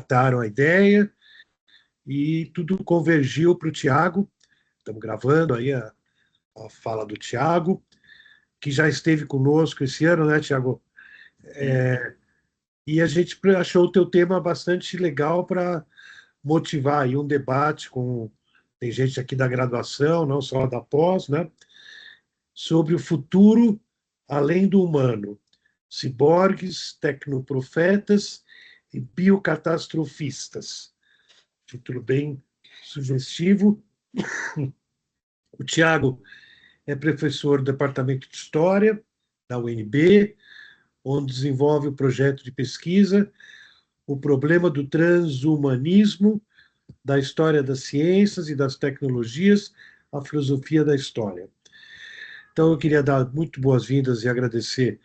resgataram a ideia e tudo convergiu para o Tiago. Estamos gravando aí a fala do Tiago, que já esteve conosco esse ano, né, Tiago? Sim. E a gente achou o teu tema bastante legal para motivar aí um debate com tem gente aqui da graduação, não só da pós, né, sobre o futuro além do humano, ciborgues, tecnoprofetas e biocatastrofistas. Título bem sugestivo. O Tiago é professor do Departamento de História da UNB, onde desenvolve o projeto de pesquisa O Problema do Transhumanismo, da História das Ciências e das Tecnologias, a Filosofia da História. Então, eu queria dar muito boas-vindas e agradecer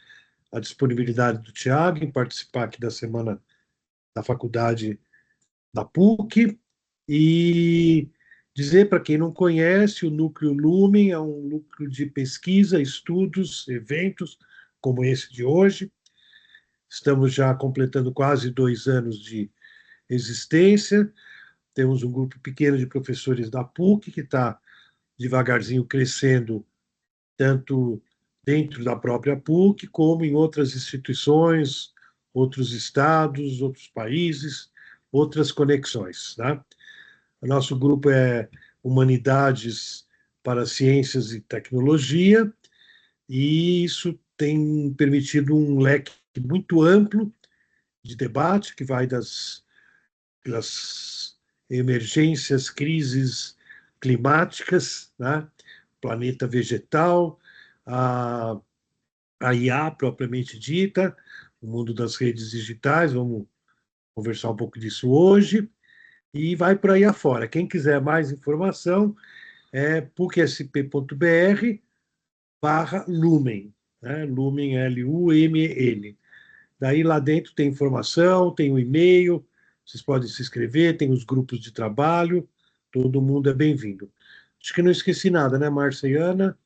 a disponibilidade do Tiago em participar aqui da semana da faculdade da PUC e dizer para quem não conhece, o Núcleo Lumen é um núcleo de pesquisa, estudos, eventos como esse de hoje. Estamos já completando quase 2 anos de existência. Temos um grupo pequeno de professores da PUC que está devagarzinho crescendo, tanto dentro da própria PUC, como em outras instituições, outros estados, outros países, outras conexões. Né? O nosso grupo é Humanidades para Ciências e Tecnologia, e isso tem permitido um leque muito amplo de debate, que vai das emergências, crises climáticas, né? Planeta vegetal, a, a IA propriamente dita, o mundo das redes digitais, vamos conversar um pouco disso hoje, e vai por aí afora. Quem quiser mais informação é pucsp.br/lumen, né? Lumen, L-U-M-N. Daí lá dentro tem informação, tem o e-mail, vocês podem se inscrever, tem os grupos de trabalho, todo mundo é bem-vindo. Acho que não esqueci nada, né, Márcia e Ana,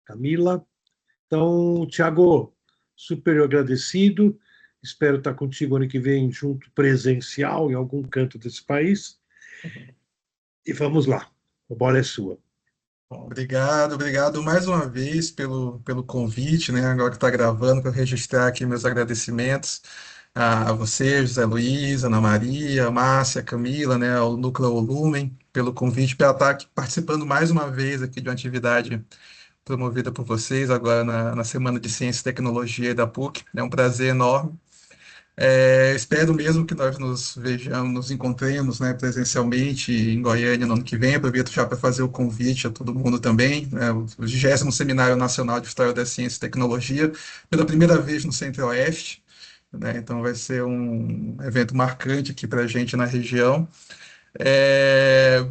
Camila? Então, Tiago, super agradecido. Espero estar contigo ano que vem, junto presencial, em algum canto desse país. E vamos lá, a bola é sua. Bom, obrigado, obrigado mais uma vez pelo convite, né? Agora que está gravando, para registrar aqui meus agradecimentos a você, José Luiz, Ana Maria, Márcia, Camila, né? Ao Núcleo Lumen, pelo convite, para estar aqui participando mais uma vez aqui de uma atividade promovida por vocês, agora na Semana de Ciência e Tecnologia da PUC. É um prazer enorme. Espero mesmo que nós nos vejamos, nos encontremos, né, presencialmente em Goiânia no ano que vem. Aproveito já para fazer o convite a todo mundo também, né, o 20º Seminário Nacional de História da Ciência e Tecnologia, pela primeira vez no Centro-Oeste, né, então vai ser um evento marcante aqui para a gente na região.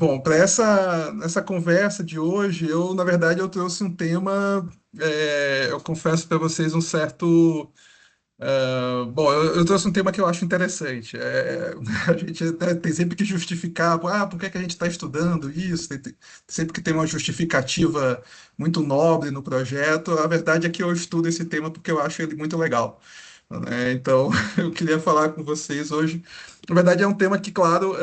Bom, para essa conversa de hoje, na verdade, eu trouxe um tema, eu confesso para vocês um certo. Bom, eu trouxe um tema que eu acho interessante. A gente, né, tem sempre que justificar, por que que a gente está estudando isso? Sempre que tem uma justificativa muito nobre no projeto. A verdade é que eu estudo esse tema porque eu acho ele muito legal, né? Então, eu queria falar com vocês hoje. Na verdade, é um tema que, claro,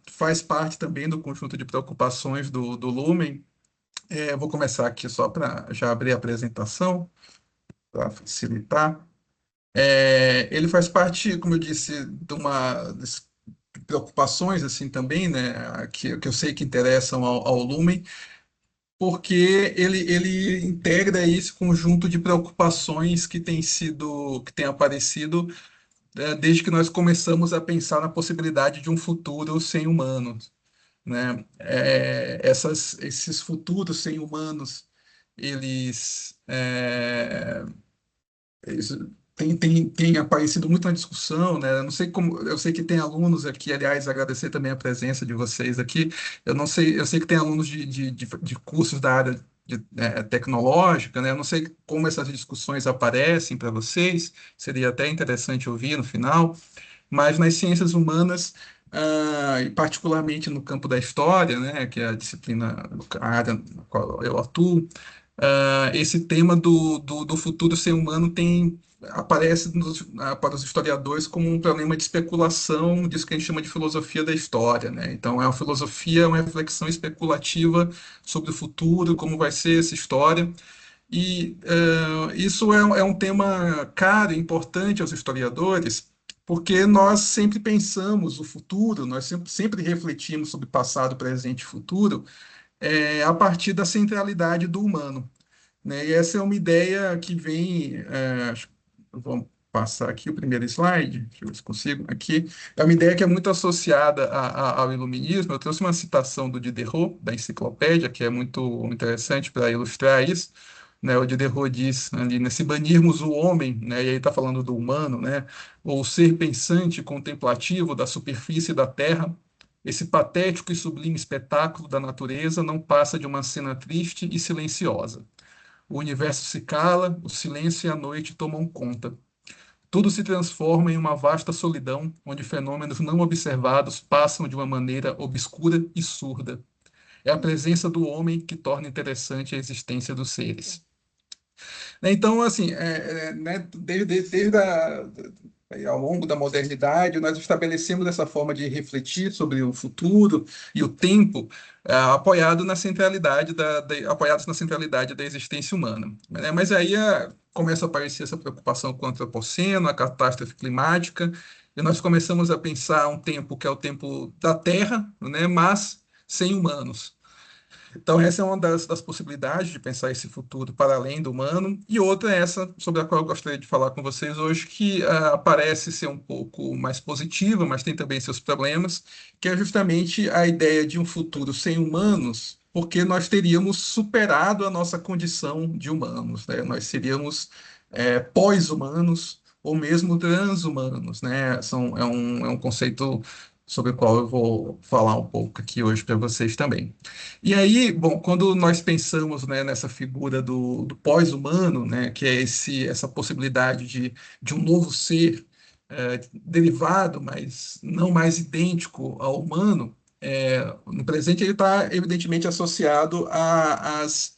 faz parte também do conjunto de preocupações do Lumen. Eu vou começar aqui só para já abrir a apresentação, para facilitar. Ele faz parte, como eu disse, de uma das preocupações assim também, né, que eu sei que interessam ao Lumen, porque ele integra esse conjunto de preocupações que tem aparecido desde que nós começamos a pensar na possibilidade de um futuro sem humanos, né? Esses futuros sem humanos, eles isso tem aparecido muito na discussão, né? Eu não sei como, eu sei que tem alunos aqui, aliás, agradecer também a presença de vocês aqui. Eu não sei, eu sei que tem alunos de cursos da área tecnológica, né? Eu não sei como essas discussões aparecem para vocês, seria até interessante ouvir no final, mas nas ciências humanas, e particularmente no campo da história, né? Que é a disciplina, a área na qual eu atuo. esse tema do futuro ser humano aparece para os historiadores como um problema de especulação, disso que a gente chama de filosofia da história, né? Então, é uma filosofia, uma reflexão especulativa sobre o futuro, como vai ser essa história. E isso é um tema caro e importante aos historiadores, porque nós sempre pensamos o futuro, nós sempre refletimos sobre passado, presente e futuro, a partir da centralidade do humano, né? E essa é uma ideia que vem, vamos passar aqui o primeiro slide, deixa eu ver se consigo, aqui, é uma ideia que é muito associada ao iluminismo. Eu trouxe uma citação do Diderot, da enciclopédia, que é muito interessante para ilustrar isso, né? O Diderot diz ali, né, se banirmos o homem, né, e aí está falando do humano, né, ou ser pensante e contemplativo da superfície da terra, esse patético e sublime espetáculo da natureza não passa de uma cena triste e silenciosa. O universo se cala, o silêncio e a noite tomam conta. Tudo se transforma em uma vasta solidão, onde fenômenos não observados passam de uma maneira obscura e surda. É a presença do homem que torna interessante a existência dos seres. Né? Então, assim, né, ao longo da modernidade, nós estabelecemos essa forma de refletir sobre o futuro e o tempo, apoiado na centralidade apoiados na centralidade da existência humana. Né? Mas aí começa a aparecer essa preocupação com o antropoceno, a catástrofe climática, e nós começamos a pensar um tempo que é o tempo da Terra, né, mas sem humanos. Então, essa é uma das possibilidades de pensar esse futuro para além do humano, e outra é essa sobre a qual eu gostaria de falar com vocês hoje, que parece ser um pouco mais positiva, mas tem também seus problemas, que é justamente a ideia de um futuro sem humanos, porque nós teríamos superado a nossa condição de humanos, né? Nós seríamos pós-humanos ou mesmo transhumanos, né? É um conceito sobre o qual eu vou falar um pouco aqui hoje para vocês também. E aí, bom, quando nós pensamos, né, nessa figura do pós-humano, né, que é essa possibilidade de um novo ser derivado, mas não mais idêntico ao humano, no presente ele está evidentemente associado às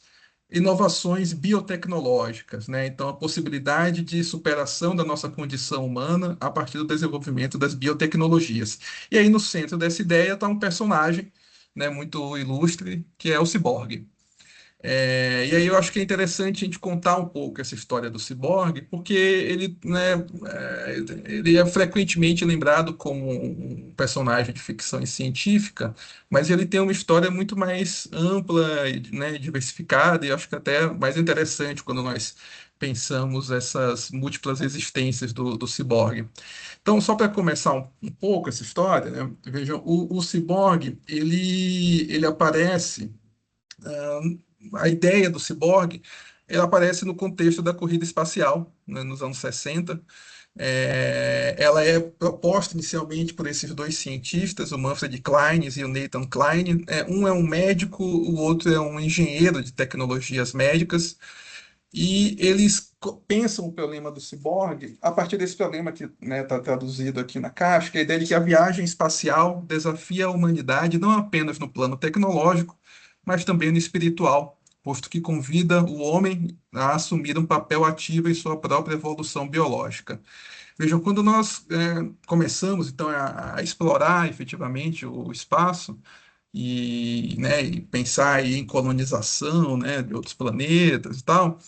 inovações biotecnológicas, né? Então, a possibilidade de superação da nossa condição humana a partir do desenvolvimento das biotecnologias. E aí, no centro dessa ideia está um personagem, né, muito ilustre, que é o ciborgue. E aí eu acho que é interessante a gente contar um pouco essa história do ciborgue, porque ele, né, ele é frequentemente lembrado como um personagem de ficção científica, mas ele tem uma história muito mais ampla, né, diversificada, e eu acho que até mais interessante quando nós pensamos essas múltiplas existências do ciborgue. Então, só para começar um pouco essa história, né, vejam, o ciborgue, ele aparece a ideia do ciborgue, ela aparece no contexto da corrida espacial, né, nos anos 60. Ela é proposta inicialmente por esses dois cientistas, o Manfred Clynes e o Nathan Kline. Um é um médico, o outro é um engenheiro de tecnologias médicas, e eles pensam o problema do ciborgue a partir desse problema que está traduzido aqui na caixa, que é a ideia de que a viagem espacial desafia a humanidade não apenas no plano tecnológico, mas também no espiritual, posto que convida o homem a assumir um papel ativo em sua própria evolução biológica. Vejam, quando nós começamos então a explorar efetivamente o espaço e pensar aí em colonização, né, de outros planetas e tal,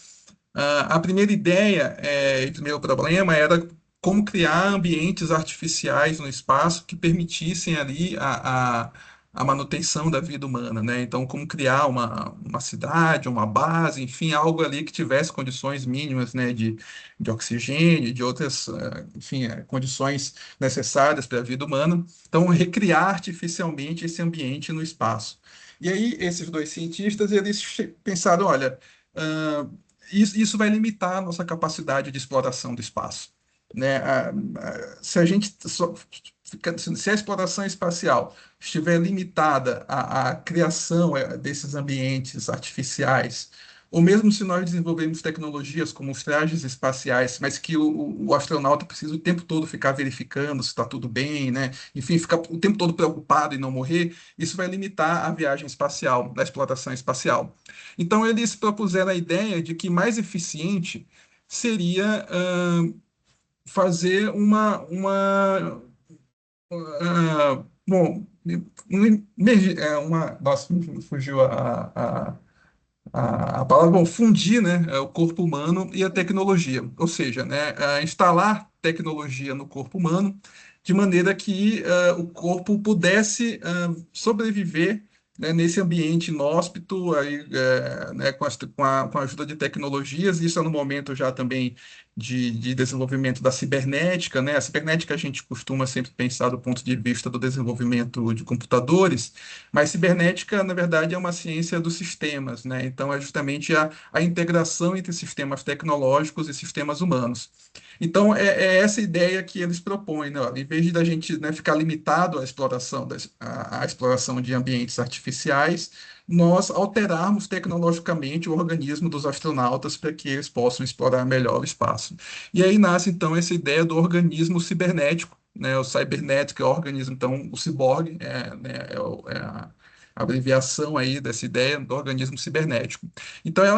a primeira ideia, e o primeiro problema era como criar ambientes artificiais no espaço que permitissem ali a manutenção da vida humana, né? Então, como criar uma cidade, uma base, enfim, algo ali que tivesse condições mínimas, né, de oxigênio, de outras, enfim, condições necessárias para a vida humana. Então, recriar artificialmente esse ambiente no espaço. E aí, esses dois cientistas, eles pensaram, olha, ah, isso vai limitar a nossa capacidade de exploração do espaço, né? Se a gente se a exploração espacial estiver limitada à criação desses ambientes artificiais ou mesmo se nós desenvolvermos tecnologias como os trajes espaciais, mas que o astronauta precisa o tempo todo ficar verificando se está tudo bem, né? Enfim, ficar o tempo todo preocupado em não morrer, isso vai limitar a viagem espacial, a exploração espacial. Então, eles propuseram a ideia de que mais eficiente seria fazer bom, nossa, fugiu a palavra, bom, fundir, né, o corpo humano e a tecnologia, ou seja, né, instalar tecnologia no corpo humano de maneira que o corpo pudesse sobreviver, né, nesse ambiente inóspito, aí, né, com a ajuda de tecnologias. Isso é no momento já também de desenvolvimento da cibernética, né? A cibernética a gente costuma sempre pensar do ponto de vista do desenvolvimento de computadores, mas cibernética, na verdade, é uma ciência dos sistemas, né? Então, é justamente a integração entre sistemas tecnológicos e sistemas humanos. Então, é essa ideia que eles propõem, né? Olha, em vez de da gente, né, ficar limitado à exploração, à exploração de ambientes artificiais, nós alterarmos tecnologicamente o organismo dos astronautas para que eles possam explorar melhor o espaço. E aí nasce, então, essa ideia do organismo cibernético, né, o cybernético é o organismo, então, o ciborgue né, é a abreviação aí dessa ideia do organismo cibernético. Então,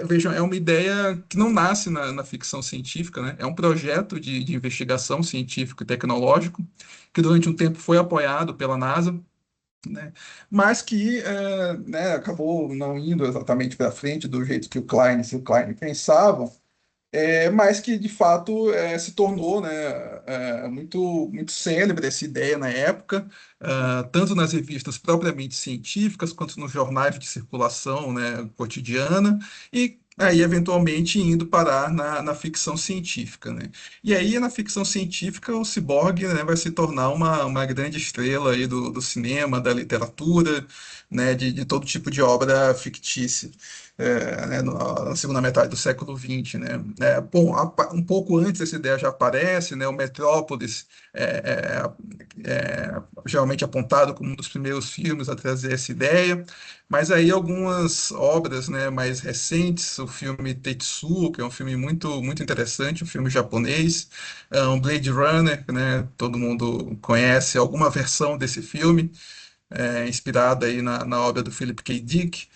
vejam, é uma ideia que não nasce na ficção científica, né? É um projeto de investigação científico e tecnológico que durante um tempo foi apoiado pela NASA, né? Mas que né, acabou não indo exatamente para frente do jeito que o Klein e o Klein pensavam, mas que de fato se tornou, né, muito célebre essa ideia na época, tanto nas revistas propriamente científicas, quanto nos jornais de circulação, né, cotidiana, e aí eventualmente indo parar na ficção científica, né? E aí na ficção científica o ciborgue, né, vai se tornar uma grande estrela aí do cinema, da literatura, né, de todo tipo de obra fictícia, né, na segunda metade do século XX, né? Bom, um pouco antes essa ideia já aparece, né? O Metrópolis geralmente apontado como um dos primeiros filmes a trazer essa ideia, mas aí algumas obras, né, mais recentes, o filme Tetsuo, que é um filme muito interessante, um filme japonês, um Blade Runner, né? Todo mundo conhece alguma versão desse filme, inspirada aí na obra do Philip K. Dick,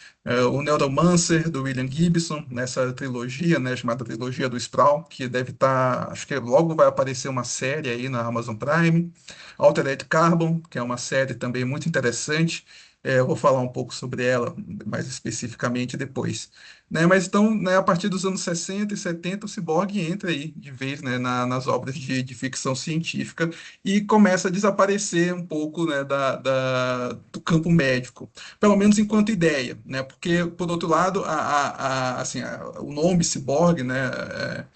o Neuromancer, do William Gibson, nessa trilogia, né, chamada Trilogia do Sprawl, que deve estar, acho que logo vai aparecer uma série aí na Amazon Prime, Altered Carbon, que é uma série também muito interessante, eu vou falar um pouco sobre ela mais especificamente depois. Né, mas então, né, a partir dos anos 60 e 70, o Cyborg entra aí de vez, né, nas obras de ficção científica, e começa a desaparecer um pouco, né, do campo médico, pelo menos enquanto ideia, né? Porque, por outro lado, assim, o nome ciborgue, né,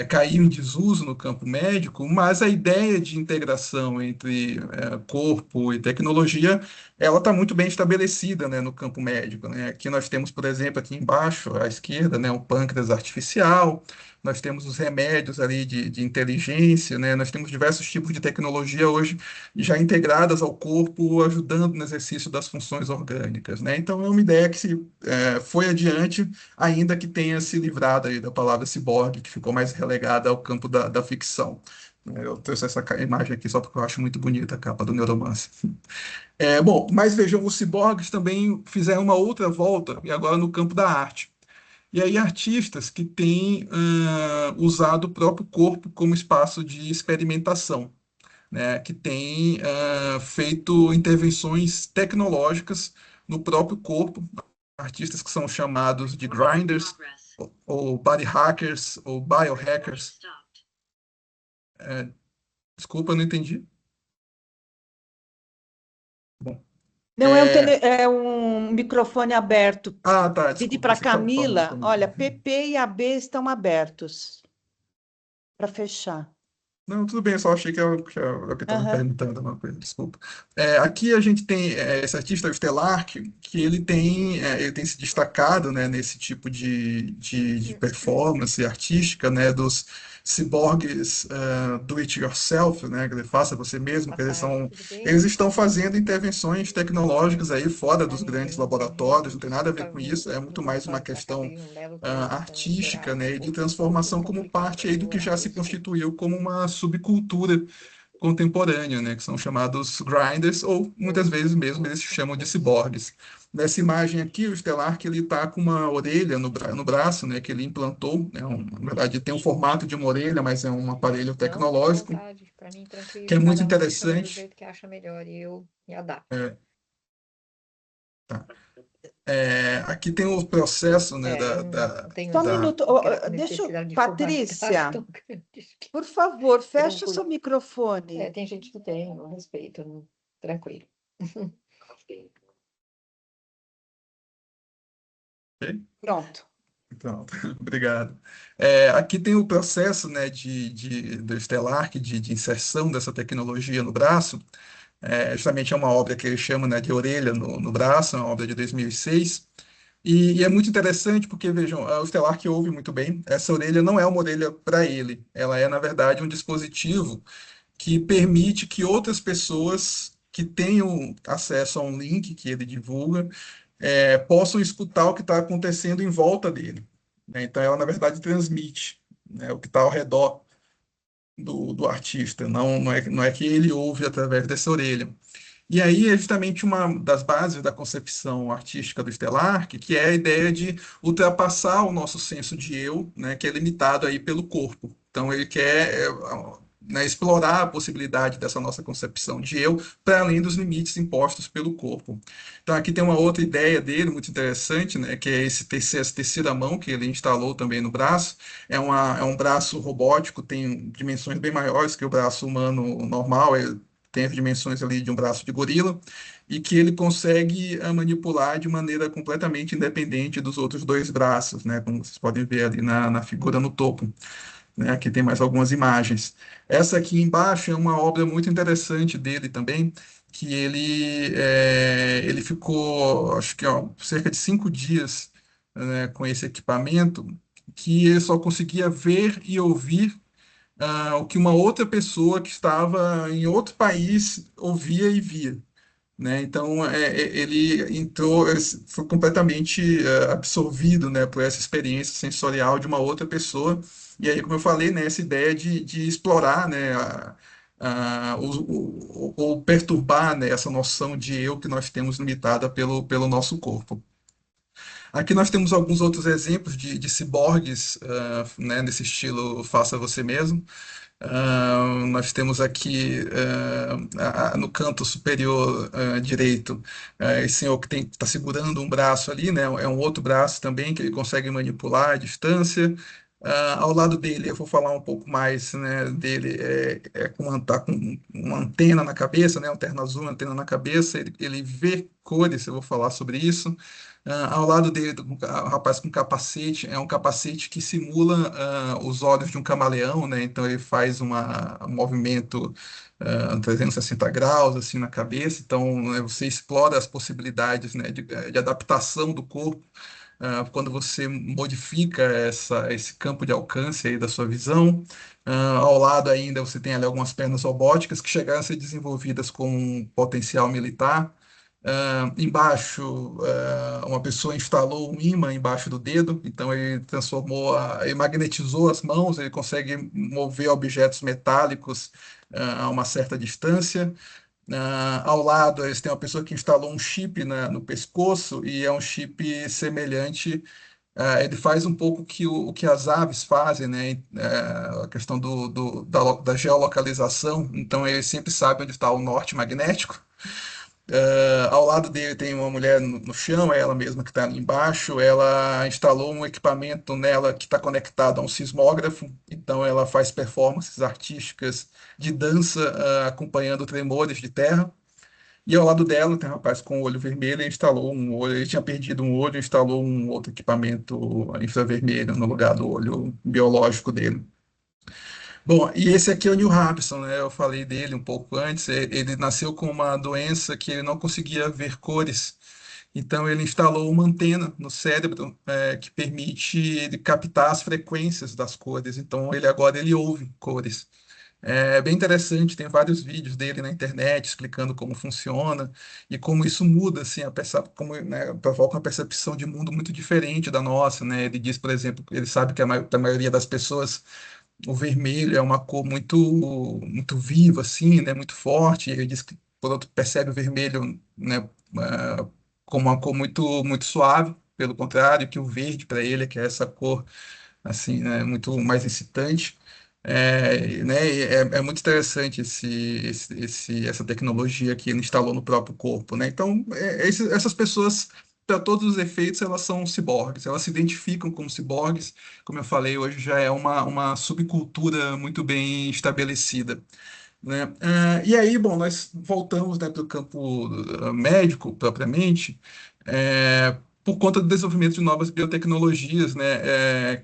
caiu em desuso no campo médico, mas a ideia de integração entre corpo e tecnologia, ela está muito bem estabelecida, né, no campo médico, né? Aqui nós temos, por exemplo, aqui embaixo à esquerda, né, um pâncreas artificial. Nós temos os remédios ali de inteligência, né? Nós temos diversos tipos de tecnologia hoje já integradas ao corpo, ajudando no exercício das funções orgânicas, né? Então é uma ideia que foi adiante, ainda que tenha se livrado aí da palavra ciborgue, que ficou mais relegada ao campo da ficção. Eu trouxe essa imagem aqui só porque eu acho muito bonita a capa do Neuromancer. Bom, mas vejam, os ciborgues também fizeram uma outra volta, e agora no campo da arte. E aí, artistas que têm usado o próprio corpo como espaço de experimentação, né, que têm feito intervenções tecnológicas no próprio corpo, artistas que são chamados de grinders, ou body hackers, ou biohackers. É, desculpa, eu não entendi. Bom, Não, é um microfone aberto. tá, Pedi desculpa, para você estava falando Camila, comigo. olha, PP e AB estão abertos para fechar. Não, tudo bem, eu só achei que eu estava Aham. perguntando uma coisa, desculpa. Aqui a gente tem esse artista, o Stellar, que ele tem se destacado, né, nesse tipo de performance artística, né, ciborgues do it yourself, né, que ele faça você mesmo, Boa que tarde, tudo eles bem? estão fazendo intervenções tecnológicas aí fora dos grandes Eu laboratórios, não tem nada a ver estava com vendo isso, é seus muito mais uma informações, questão acabei um belo dia nesse artística, horário né, e de um pouco transformação como complicado parte aí aí no do que já horário, se desculpa. constituiu como uma subcultura contemporânea, né, que são chamados grinders, ou muitas vezes mesmo eles chamam de ciborgues. Nessa imagem aqui, o Stellark ele está com uma orelha no braço, né, que ele implantou, né, na verdade tem um formato de uma orelha, mas é um aparelho Não, fica à tecnológico, vontade, para mim que tranquilo, é muito cada um chama do interessante. jeito que acha melhor e eu me adapto. É, tá. Aqui tem o processo, né, Eu não tenho Só um essa, minuto. essa necessidade de formalidade Patrícia, tão grande. por favor, fecha o seu Tranquilo. microfone. Tem gente que tem, eu respeito, tranquilo. Ok? Pronto. Então, obrigado. Aqui tem o processo, né, do Stellark, de inserção dessa tecnologia no braço. Justamente é uma obra que ele chama, né, de Orelha no Braço, é uma obra de 2006. E é muito interessante porque, vejam, o Stellark ouve muito bem. Essa orelha não é uma orelha para ele, ela é, na verdade, um dispositivo que permite que outras pessoas que tenham acesso a um link que ele divulga possam escutar o que está acontecendo em volta dele, né? Então, ela, na verdade, transmite, né, o que está ao redor do artista, não é que ele ouve através dessa orelha. E aí é justamente uma das bases da concepção artística do Stellark, que é a ideia de ultrapassar o nosso senso de eu, né, que é limitado aí pelo corpo. Então ele quer né, explorar a possibilidade dessa nossa concepção de eu para além dos limites impostos pelo corpo. Então aqui tem uma outra ideia dele muito interessante, né, que é essa terceira mão que ele instalou também no braço. É um braço robótico, tem dimensões bem maiores que o braço humano normal, tem as dimensões ali de um braço de gorila, e que ele consegue manipular de maneira completamente independente dos outros dois braços, né? Como vocês podem ver ali na figura no topo, né? Aqui tem mais algumas imagens. Essa aqui embaixo é uma obra muito interessante dele também, que ele ficou, acho que cerca de 5 dias, né, com esse equipamento, que ele só conseguia ver e ouvir o que uma outra pessoa que estava em outro país ouvia e via, né? Então ele entrou, foi completamente absorvido, né, por essa experiência sensorial de uma outra pessoa. E aí, como eu falei, né, essa ideia de explorar, né, ou perturbar, né, essa noção de eu que nós temos limitada pelo nosso corpo. Aqui nós temos alguns outros exemplos de ciborgues, né, nesse estilo faça você mesmo. Nós temos aqui no canto superior direito esse senhor que está segurando um braço ali, né? É um outro braço também que ele consegue manipular à distância. Ao lado dele, eu vou falar um pouco mais, né, dele, tá com uma antena na cabeça, né, lanterna azul, uma antena na cabeça, ele vê cores, eu vou falar sobre isso. Ao lado dele, um rapaz com capacete, é um capacete que simula os olhos de um camaleão, né? Então ele faz um movimento 360 graus assim na cabeça. Então né, você explora as possibilidades, né, de adaptação do corpo quando você modifica esse campo de alcance aí da sua visão. Ao lado ainda você tem ali algumas pernas robóticas que chegaram a ser desenvolvidas com um potencial militar. Embaixo, uma pessoa instalou um ímã embaixo do dedo, então ele ele magnetizou as mãos, ele consegue mover objetos metálicos a uma certa distância. Ao lado, eles têm uma pessoa que instalou um chip no pescoço e é um chip semelhante. Ele faz um pouco o que as aves fazem, né? A questão da geolocalização. Então, ele sempre sabe onde está o norte magnético. Ao lado dele tem uma mulher no chão, é ela mesma que está ali embaixo. Ela instalou um equipamento nela que está conectado a um sismógrafo, então ela faz performances artísticas de dança, acompanhando tremores de terra. E ao lado dela tem um rapaz com o olho vermelho, ele instalou um olho, ele tinha perdido um olho, instalou um outro equipamento infravermelho no lugar do olho biológico dele. Bom, e esse aqui é o Neil Harbisson, né? Eu falei dele um pouco antes. Ele nasceu com uma doença que ele não conseguia ver cores. Então, ele instalou uma antena no cérebro que permite ele captar as frequências das cores. Então, ele ouve cores. É bem interessante, tem vários vídeos dele na internet explicando como funciona e como isso muda, assim, como, né, provoca uma percepção de mundo muito diferente da nossa, né? Ele diz, por exemplo, ele sabe que a maioria das pessoas o vermelho é uma cor muito viva, assim, né? Muito forte. E ele diz que, por outro, percebe o vermelho, né? Como uma cor muito suave. Pelo contrário, que o verde para ele, que é essa cor assim, né, muito mais excitante. Né, é muito interessante essa tecnologia que ele instalou no próprio corpo, né? Então, essas pessoas, para todos os efeitos, elas são ciborgues, elas se identificam como ciborgues, como eu falei, hoje já é uma subcultura muito bem estabelecida, né? E aí, bom, nós voltamos, né, para o campo médico, propriamente, por conta do desenvolvimento de novas biotecnologias, né,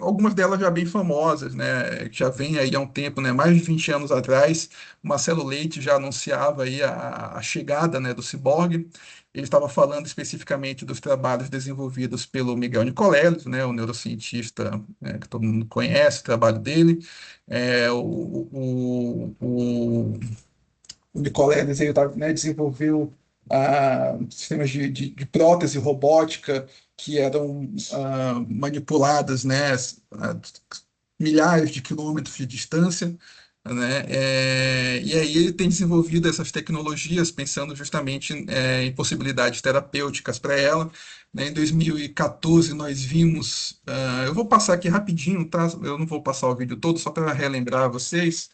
algumas delas já bem famosas, né, que já vem aí há um tempo, né, mais de 20 anos atrás, o Marcelo Leite já anunciava aí a chegada, né, do ciborgue. Ele estava falando especificamente dos trabalhos desenvolvidos pelo Miguel Nicoleles, né, o neurocientista, que todo mundo conhece, o trabalho dele. O Nicoleles ele né, desenvolveu sistemas de prótese robótica que eram manipuladas, né, a milhares de quilômetros de distância, né? E aí ele tem desenvolvido essas tecnologias pensando justamente em possibilidades terapêuticas para ela. Né? Em 2014 nós vimos, eu vou passar aqui rapidinho, tá? Eu não vou passar o vídeo todo, só para relembrar vocês.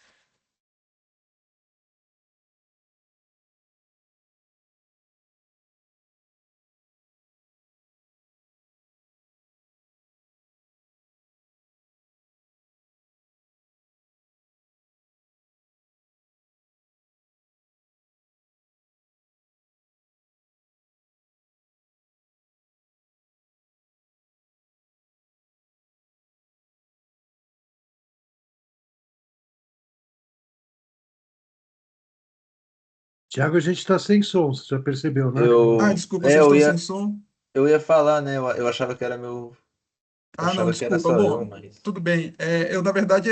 Tiago, a gente está sem som, você já percebeu, né? Desculpa, vocês estão sem som? Eu ia falar, né? Eu achava que era meu. Eu Não, achava que era desculpa. só eu, Bom, mas. tudo bem. Eu, na verdade,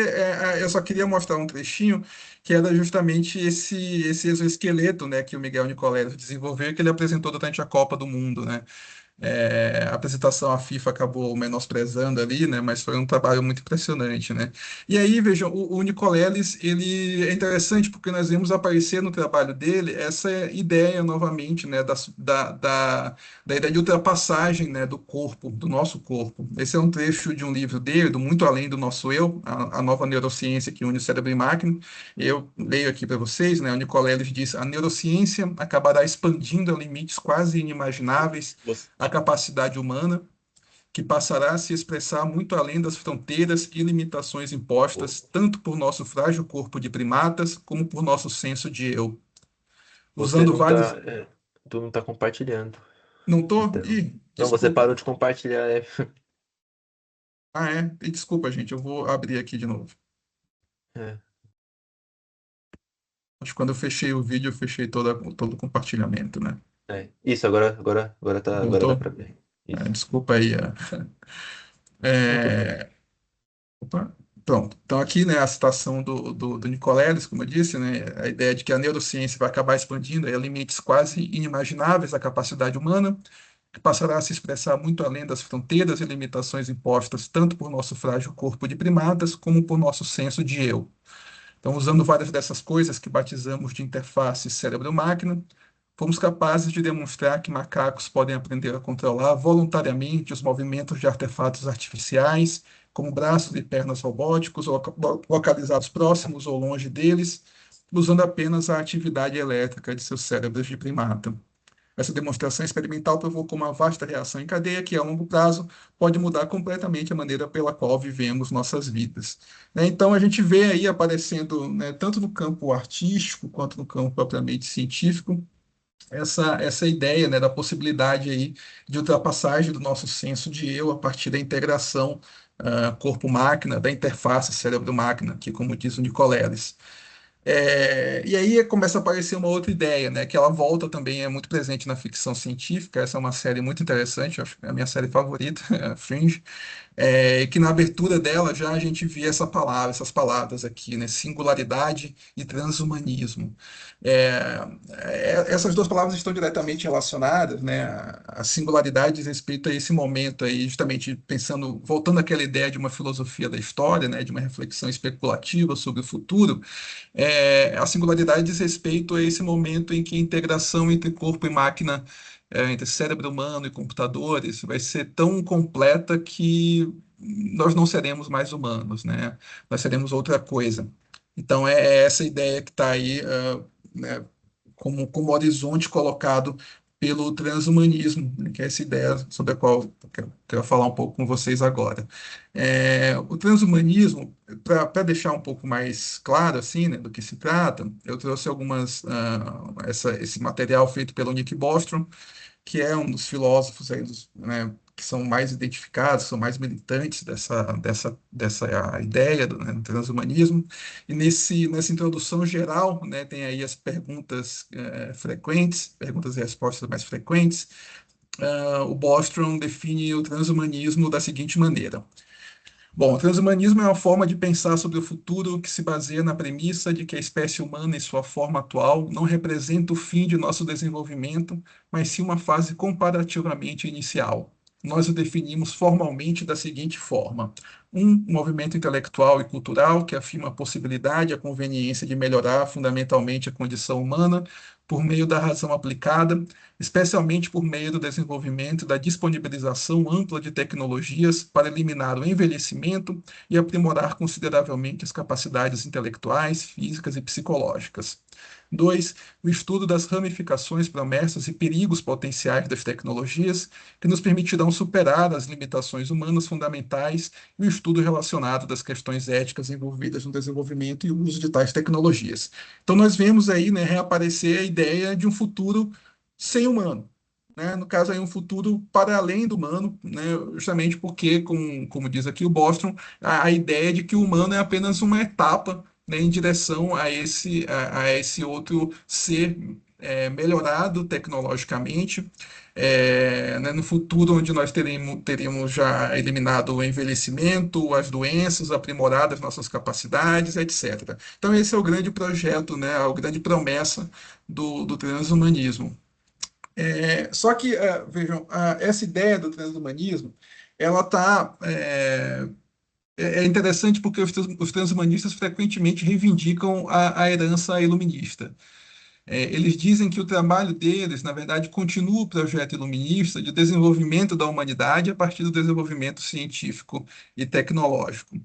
eu só queria mostrar um trechinho que era justamente esse exoesqueleto, né, que o Miguel Nicoleles desenvolveu e que ele apresentou durante a Copa do Mundo, né? A apresentação a FIFA acabou menosprezando ali, né? Mas foi um trabalho muito impressionante, né? E aí, vejam, o Nicoleles, ele é interessante porque nós vemos aparecer no trabalho dele essa ideia novamente, né? Da ideia de ultrapassagem, né? Do corpo, do nosso corpo. Esse é um trecho de um livro dele, do Muito Além do Nosso Eu, a nova neurociência que une cérebro e máquina. Eu leio aqui para vocês, né? O Nicoleles diz: a neurociência acabará expandindo a limites quase inimagináveis Você- a capacidade humana, que passará a se expressar muito além das fronteiras e limitações o- impostas tanto por nosso frágil corpo de primatas como por nosso senso de eu. Você Usando não tá. vários. Tu não tá compartilhando. Não tô? Então. Ih, Não, você desculpa. parou de compartilhar. E desculpa, gente, eu vou abrir aqui de novo. É, Acho que quando eu fechei o vídeo, eu fechei todo o compartilhamento, né? Isso, agora dá Voltou? pra ver. Isso. Desculpa aí. Não, tudo bem. É, Opa, pronto. Então, aqui, né, a citação do Nicoleles, como eu disse, né, a ideia de que a neurociência vai acabar expandindo a limites quase inimagináveis da capacidade humana, que passará a se expressar muito além das fronteiras e limitações impostas tanto por nosso frágil corpo de primatas, como por nosso senso de eu. Então, usando várias dessas coisas que batizamos de interface cérebro-máquina, fomos capazes de demonstrar que macacos podem aprender a controlar voluntariamente os movimentos de artefatos artificiais, como braços e pernas robóticos localizados próximos ou longe deles, usando apenas a atividade elétrica de seus cérebros de primata. Essa demonstração experimental provocou uma vasta reação em cadeia que, a longo prazo, pode mudar completamente a maneira pela qual vivemos nossas vidas. Né? Então, a gente vê aí aparecendo, né, tanto no campo artístico quanto no campo propriamente científico, essa ideia, né, da possibilidade aí de ultrapassagem do nosso senso de eu a partir da integração corpo-máquina, da interface cérebro-máquina, que como diz o Nicoleles. E aí começa a aparecer uma outra ideia, né? Que ela volta também, é muito presente na ficção científica. Essa é uma série muito interessante, eu acho que é a minha série favorita, Fringe. Que na abertura dela já a gente vê essas palavras aqui, né? Singularidade e transhumanismo. Essas duas palavras estão diretamente relacionadas, né? A singularidade diz respeito a esse momento aí, justamente pensando, voltando àquela ideia de uma filosofia da história, né? De uma reflexão especulativa sobre o futuro. A singularidade diz respeito a esse momento em que a integração entre corpo e máquina, entre cérebro humano e computadores, vai ser tão completa que nós não seremos mais humanos, né? Nós seremos outra coisa. Então, é essa ideia que está aí, né, como horizonte colocado pelo transhumanismo, né, que é essa ideia sobre a qual eu quero falar um pouco com vocês agora. O transhumanismo, para deixar um pouco mais claro assim, né, do que se trata, eu trouxe esse material feito pelo Nick Bostrom, que é um dos filósofos aí né, que são mais identificados, são mais militantes dessa ideia do transhumanismo. E nessa introdução geral, né, tem aí as perguntas frequentes, perguntas e respostas mais frequentes. O Bostrom define o transhumanismo da seguinte maneira: bom, o transhumanismo é uma forma de pensar sobre o futuro que se baseia na premissa de que a espécie humana, em sua forma atual, não representa o fim de nosso desenvolvimento, mas sim uma fase comparativamente inicial. Nós o definimos formalmente da seguinte forma: um movimento intelectual e cultural que afirma a possibilidade e a conveniência de melhorar fundamentalmente a condição humana por meio da razão aplicada, especialmente por meio do desenvolvimento e da disponibilização ampla de tecnologias para eliminar o envelhecimento e aprimorar consideravelmente as capacidades intelectuais, físicas e psicológicas. 2. O estudo das ramificações, promessas e perigos potenciais das tecnologias que nos permitirão superar as limitações humanas fundamentais e o estudo relacionado das questões éticas envolvidas no desenvolvimento e uso de tais tecnologias. Então, nós vemos aí, né, reaparecer a ideia de um futuro sem humano. Né? No caso, aí, um futuro para além do humano, né? Justamente porque, como diz aqui o Bostrom, a ideia de que o humano é apenas uma etapa, né, em direção a esse outro ser melhorado tecnologicamente, né, no futuro onde nós teríamos já eliminado o envelhecimento, as doenças, aprimorado as nossas capacidades, etc. Então, esse é o grande projeto, né, a grande promessa do transhumanismo. Só que, vejam, essa ideia do transhumanismo, ela está é interessante porque os transhumanistas frequentemente reivindicam a herança iluminista. Eles dizem que o trabalho deles, na verdade, continua o projeto iluminista de desenvolvimento da humanidade a partir do desenvolvimento científico e tecnológico.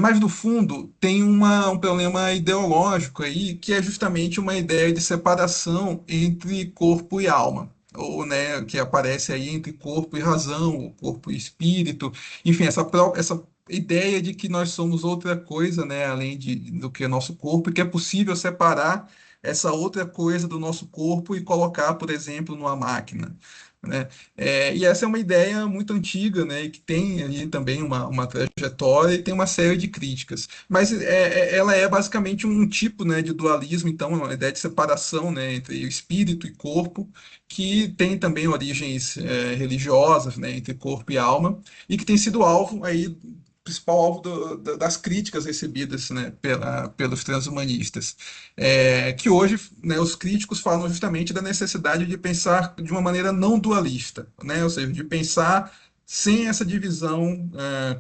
Mas, no fundo, tem um problema ideológico aí, que é justamente uma ideia de separação entre corpo e alma, ou, né, que aparece aí entre corpo e razão, ou corpo e espírito, enfim, essa ideia de que nós somos outra coisa, né, além do que o nosso corpo, e que é possível separar essa outra coisa do nosso corpo e colocar, por exemplo, numa máquina. Né? E essa é uma ideia muito antiga, né, e que tem ali também uma trajetória e tem uma série de críticas. Mas ela é basicamente um tipo, né, de dualismo, então, uma ideia de separação, né, entre espírito e corpo, que tem também origens religiosas, né, entre corpo e alma, e que tem sido alvo aí principal alvo das críticas recebidas, né, pelos transhumanistas, que hoje, né, os críticos falam justamente da necessidade de pensar de uma maneira não dualista, né, ou seja, de pensar sem essa divisão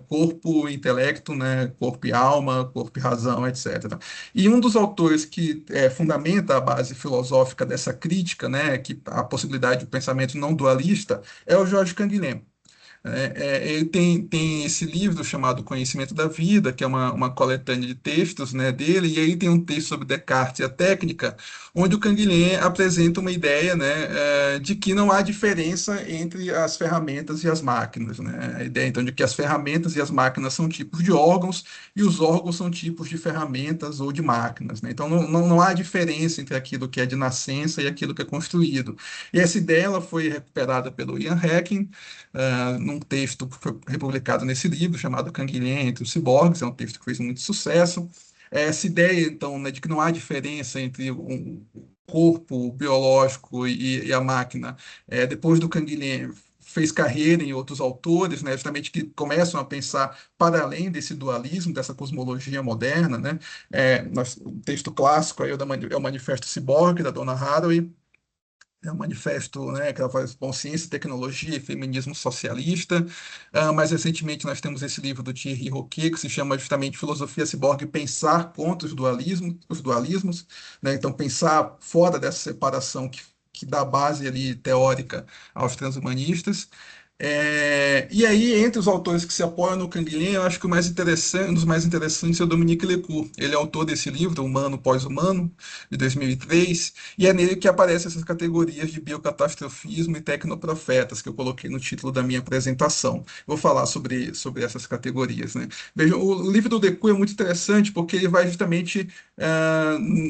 corpo e intelecto, né, corpo e alma, corpo e razão, etc. E um dos autores que fundamenta a base filosófica dessa crítica, né, que a possibilidade de pensamento não dualista, é o Georges Canguilhem. Ele tem esse livro chamado Conhecimento da Vida, que é uma coletânea de textos, né, dele, e aí tem um texto sobre Descartes e a técnica, onde o Canguilhem apresenta uma ideia, né, de que não há diferença entre as ferramentas e as máquinas. Né? A ideia, então, de que as ferramentas e as máquinas são tipos de órgãos e os órgãos são tipos de ferramentas ou de máquinas. Né? Então, não há diferença entre aquilo que é de nascença e aquilo que é construído. E essa ideia ela foi recuperada pelo Ian Hacking, num texto que foi republicado nesse livro chamado Canguilhem entre os ciborgues, é um texto que fez muito sucesso. Essa ideia, então, né, de que não há diferença entre um corpo biológico e a máquina, depois do Canguilhem, fez carreira em outros autores, né, justamente que começam a pensar para além desse dualismo, dessa cosmologia moderna, né? O texto clássico aí é o Manifesto Ciborgue, da Donna Haraway. É um manifesto, né, que ela faz com ciência, tecnologia e feminismo socialista. Mais recentemente, nós temos esse livro do Thierry Roquet, que se chama justamente Filosofia Ciborgue, Pensar contra os dualismos, né? Então, pensar fora dessa separação que dá base ali teórica aos transhumanistas. E aí, entre os autores que se apoiam no Canguilhem, eu acho que o mais interessante, um dos mais interessantes é o Dominique Lecourt. Ele é autor desse livro, Humano Pós-Humano, de 2003, e é nele que aparecem essas categorias de biocatastrofismo e tecnoprofetas, que eu coloquei no título da minha apresentação. Vou falar sobre essas categorias, né? Vejam, o livro do Lecourt é muito interessante porque ele vai justamente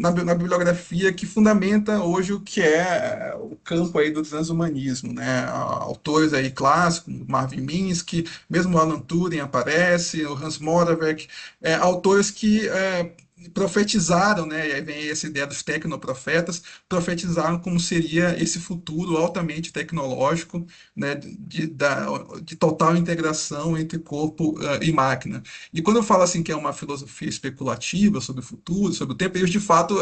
na bibliografia que fundamenta hoje o que é o campo aí do transhumanismo, né? Autores aí clássicos, Marvin Minsky, mesmo o Alan Turing aparece, o Hans Moravec, autores que profetizaram, né, e aí vem essa ideia dos tecnoprofetas, profetizaram como seria esse futuro altamente tecnológico, né, de total integração entre corpo e máquina. E quando eu falo assim que é uma filosofia especulativa sobre o futuro, sobre o tempo, eles de fato,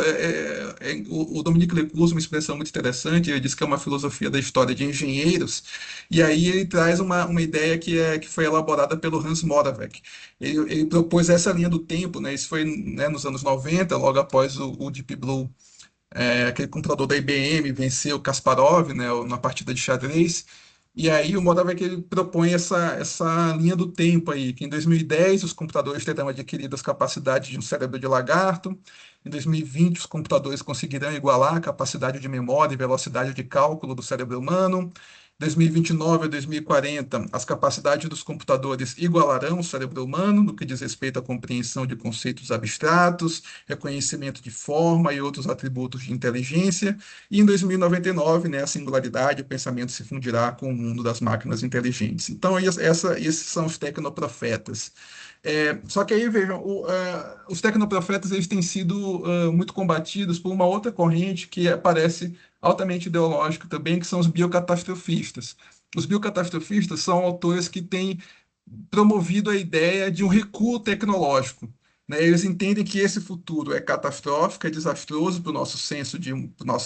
o Dominique Lecourt usa uma expressão muito interessante, ele diz que é uma filosofia da história de engenheiros, e aí ele traz uma ideia que foi elaborada pelo Hans Moravec. Ele propôs essa linha do tempo, né? Isso foi, né, nos anos 90, logo após o Deep Blue, aquele computador da IBM venceu Kasparov, né, na partida de xadrez. E aí o Moravec ele propõe essa linha do tempo aí, que em 2010 os computadores terão adquirido as capacidades de um cérebro de lagarto, em 2020 os computadores conseguirão igualar a capacidade de memória e velocidade de cálculo do cérebro humano, 2029 a 2040, as capacidades dos computadores igualarão o cérebro humano no que diz respeito à compreensão de conceitos abstratos, reconhecimento de forma e outros atributos de inteligência. E em 2099, né, a singularidade, o pensamento se fundirá com o mundo das máquinas inteligentes. Então, esses são os tecnoprofetas. Só que aí, vejam, os tecnoprofetas eles têm sido muito combatidos por uma outra corrente que parece altamente ideológica também, que são os biocatastrofistas. Os biocatastrofistas são autores que têm promovido a ideia de um recuo tecnológico, né? Eles entendem que esse futuro é catastrófico, é desastroso para o nosso senso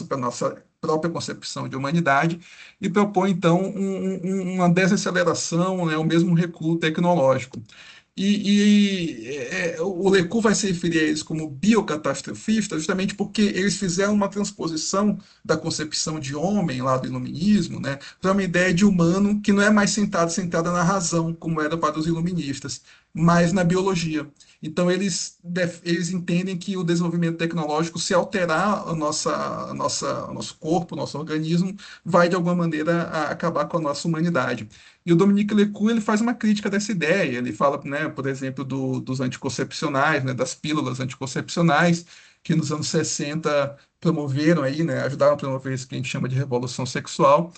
para a nossa própria concepção de humanidade e propõe, então, uma desaceleração, né? O mesmo recuo tecnológico. O Lecourt vai se referir a eles como biocatastrofistas, justamente porque eles fizeram uma transposição da concepção de homem lá do iluminismo, né, para uma ideia de humano que não é mais centrada na razão, como era para os iluministas, mas na biologia. Então, eles entendem que o desenvolvimento tecnológico, se alterar o nosso corpo, o nosso organismo, vai, de alguma maneira, acabar com a nossa humanidade. E o Dominique Lecourt ele faz uma crítica dessa ideia. Ele fala, né, por exemplo, dos anticoncepcionais, né, das pílulas anticoncepcionais, que nos anos 60 promoveram aí, né, ajudaram a promover isso que a gente chama de revolução sexual.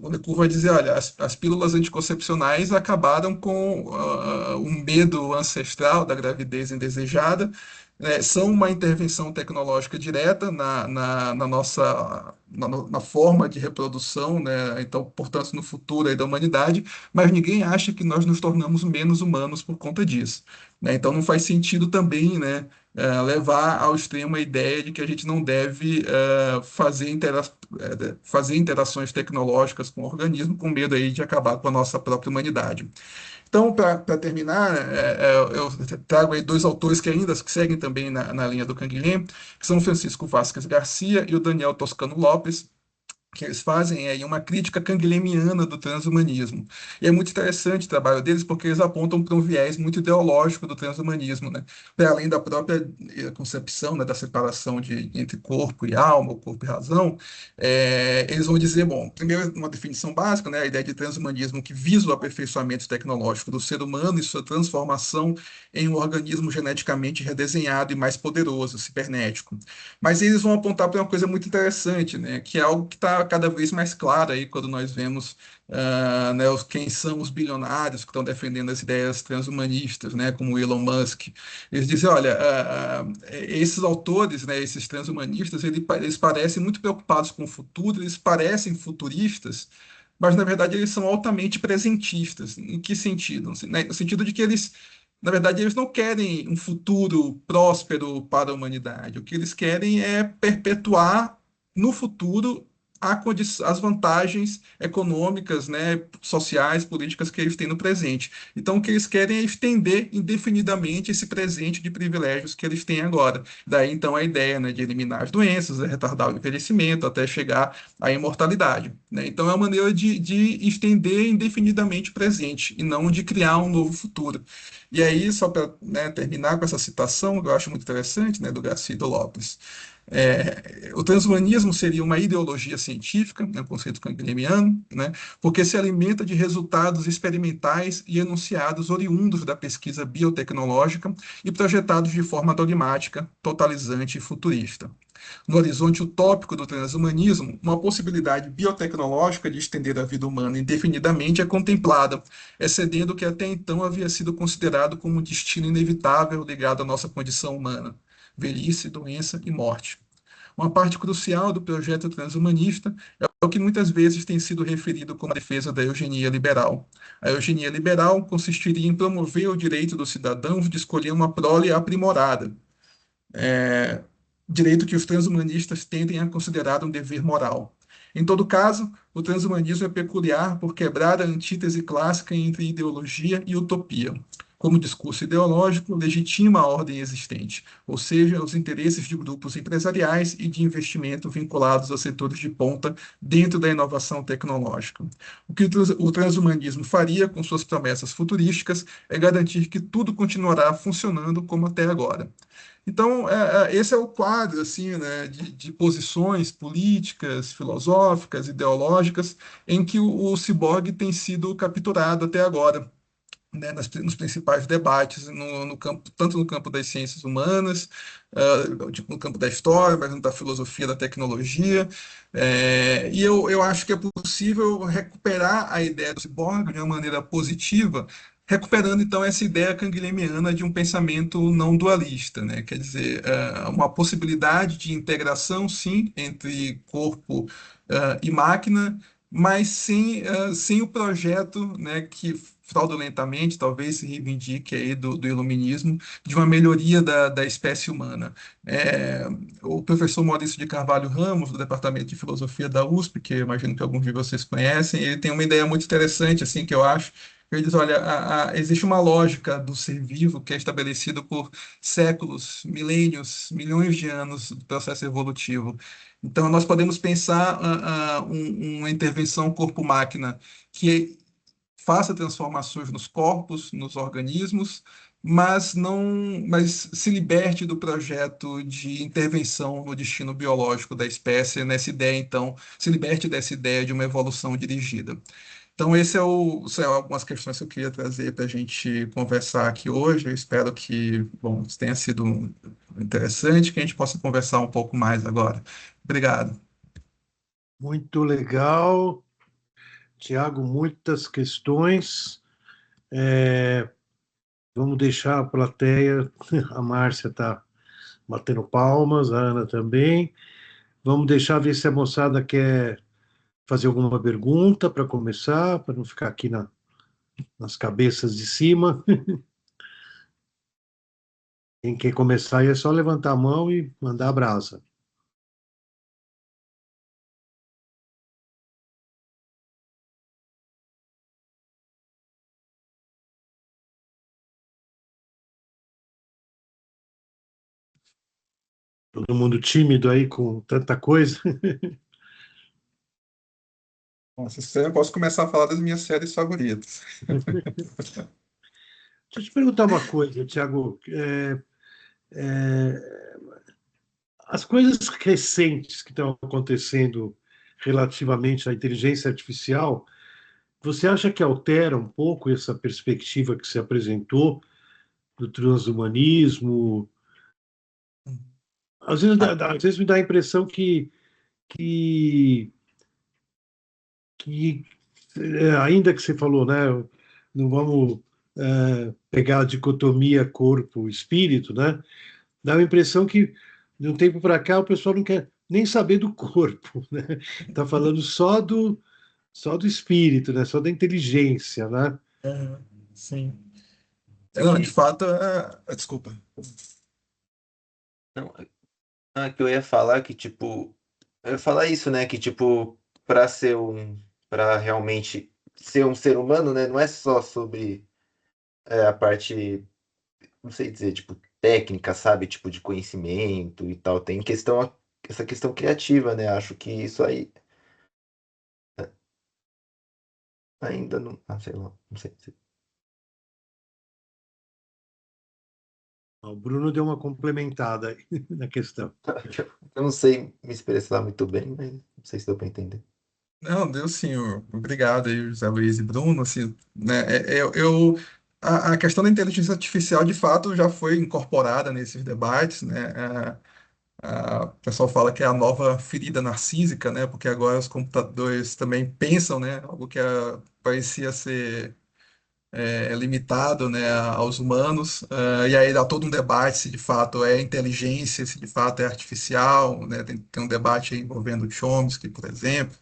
O Lecourt vai dizer, olha, as pílulas anticoncepcionais acabaram com um medo ancestral da gravidez indesejada, são uma intervenção tecnológica direta na nossa na forma de reprodução, né? Então, portanto, no futuro aí da humanidade, mas ninguém acha que nós nos tornamos menos humanos por conta disso, né? Então, não faz sentido também, né, levar ao extremo a ideia de que a gente não deve fazer interações tecnológicas com o organismo com medo aí de acabar com a nossa própria humanidade. Então, para terminar, eu trago aí dois autores que ainda seguem também na linha do Canguilhem, que são o Francisco Vázquez Garcia e o Daniel Toscano Lopes, que eles fazem aí uma crítica canguilhemiana do transhumanismo. E é muito interessante o trabalho deles, porque eles apontam para um viés muito ideológico do transhumanismo, né? Para além da própria concepção, né, da separação entre corpo e alma, ou corpo e razão, eles vão dizer, bom, primeiro uma definição básica, né, a ideia de transhumanismo que visa o aperfeiçoamento tecnológico do ser humano e sua transformação em um organismo geneticamente redesenhado e mais poderoso, cibernético. Mas eles vão apontar para uma coisa muito interessante, né, que é algo que está ficar cada vez mais clara aí quando nós vemos né, quem são os bilionários que estão defendendo as ideias transhumanistas, né, como o Elon Musk. Eles dizem, olha, esses autores, né, esses transhumanistas, eles parecem muito preocupados com o futuro, eles parecem futuristas, mas na verdade eles são altamente presentistas. Em que sentido? No sentido de que eles, na verdade, eles não querem um futuro próspero para a humanidade. O que eles querem é perpetuar no futuro as vantagens econômicas, né, sociais, políticas que eles têm no presente. Então, o que eles querem é estender indefinidamente esse presente de privilégios que eles têm agora. Daí, então, a ideia, né, de eliminar as doenças, retardar o envelhecimento, até chegar à imortalidade, né? Então, é uma maneira de estender indefinidamente o presente e não de criar um novo futuro. E aí, só para, né, terminar com essa citação, que eu acho muito interessante, né, do Garcido Lopes, o transhumanismo seria uma ideologia científica, né, um conceito campbelliano, né, porque se alimenta de resultados experimentais e enunciados oriundos da pesquisa biotecnológica e projetados de forma dogmática, totalizante e futurista. No horizonte utópico do transhumanismo, uma possibilidade biotecnológica de estender a vida humana indefinidamente é contemplada, excedendo o que até então havia sido considerado como um destino inevitável ligado à nossa condição humana: velhice, doença e morte. Uma parte crucial do projeto transhumanista é o que muitas vezes tem sido referido como a defesa da eugenia liberal. A eugenia liberal consistiria em promover o direito dos cidadãos de escolher uma prole aprimorada, é, direito que os transhumanistas tendem a considerar um dever moral. Em todo caso, o transhumanismo é peculiar por quebrar a antítese clássica entre ideologia e utopia. Como discurso ideológico, legitima a ordem existente, ou seja, os interesses de grupos empresariais e de investimento vinculados a setores de ponta dentro da inovação tecnológica. O que o transhumanismo faria com suas promessas futurísticas é garantir que tudo continuará funcionando como até agora. Então, esse é o quadro assim, né, de posições políticas, filosóficas, ideológicas, em que o ciborgue tem sido capturado até agora, né, nos principais debates, no campo, tanto no campo das ciências humanas, no campo da história, mas da filosofia, da tecnologia. E eu acho que é possível recuperar a ideia do ciborgue de uma maneira positiva, recuperando então essa ideia canguilhemiana de um pensamento não dualista, né? Quer dizer, uma possibilidade de integração, sim, entre corpo e máquina, mas sem o projeto, né, que fraudulentamente talvez se reivindique aí do iluminismo, de uma melhoria da espécie humana. É, o professor Maurício de Carvalho Ramos, do Departamento de Filosofia da USP, que eu imagino que alguns de vocês conhecem, ele tem uma ideia muito interessante, assim, que eu acho. Ele diz, olha, existe uma lógica do ser vivo que é estabelecida por séculos, milênios, milhões de anos do processo evolutivo. Então, nós podemos pensar uma intervenção corpo-máquina que faça transformações nos corpos, nos organismos, mas se liberte do projeto de intervenção no destino biológico da espécie, nessa ideia, então, se liberte dessa ideia de uma evolução dirigida. Então, são algumas questões que eu queria trazer para a gente conversar aqui hoje. Eu espero que, bom, isso tenha sido interessante, que a gente possa conversar um pouco mais agora. Obrigado. Muito legal, Tiago, muitas questões. Vamos deixar a plateia, a Márcia está batendo palmas, a Ana também. Vamos deixar ver se a moçada quer fazer alguma pergunta para começar, para não ficar aqui nas cabeças de cima. Quem quer começar aí é só levantar a mão e mandar a brasa. Todo mundo tímido aí com tanta coisa. Nossa, eu posso começar a falar das minhas séries favoritas. Deixa eu te perguntar uma coisa, Tiago. As coisas recentes que estão acontecendo relativamente à inteligência artificial, você acha que altera um pouco essa perspectiva que se apresentou do transhumanismo? Às vezes, Ah, às vezes me dá a impressão que que, ainda que você falou, né, não vamos pegar a dicotomia corpo-espírito, né, dá a impressão que, de um tempo para cá, o pessoal não quer nem saber do corpo, né? Está falando só do espírito, né? Só da inteligência, né? É, sim. Não, de fato, desculpa. Não, que eu ia falar que, tipo, eu ia falar isso, né? Que, tipo, para realmente ser um ser humano, né? Não é só sobre a parte, não sei dizer, tipo, técnica, sabe? Tipo, de conhecimento e tal. Tem essa questão criativa, né? Acho que isso aí ainda não. Ah, sei lá, não sei. O Bruno deu uma complementada aí na questão. Eu não sei me expressar muito bem, mas não sei se deu para entender. Não, deu sim. Obrigado aí, José Luiz e Bruno. Assim, né, a questão da inteligência artificial, de fato, já foi incorporada nesses debates, né? O pessoal fala que é a nova ferida narcísica, né? Porque agora os computadores também pensam, né? Algo que parecia ser limitado, né, aos humanos. E aí dá todo um debate se de fato é inteligência, se de fato é artificial, né? Tem um debate aí envolvendo Chomsky, por exemplo.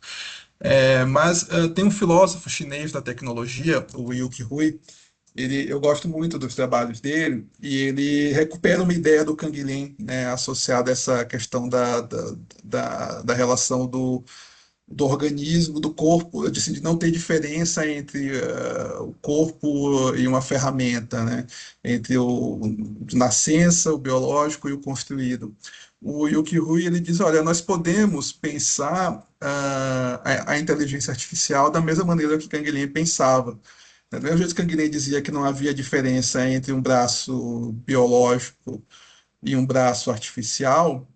Mas tem um filósofo chinês da tecnologia, o Yuki Hui. Eu gosto muito dos trabalhos dele e ele recupera uma ideia do Kang Lin, né, associada a essa questão da relação do organismo, do corpo, de não ter diferença entre o corpo e uma ferramenta, né? Entre o de nascença, o biológico e o construído. O Yuki Hui ele diz, olha, nós podemos pensar a inteligência artificial da mesma maneira que Kang Lin pensava. Do mesmo jeito que Kang Lin dizia que não havia diferença entre um braço biológico e um braço artificial,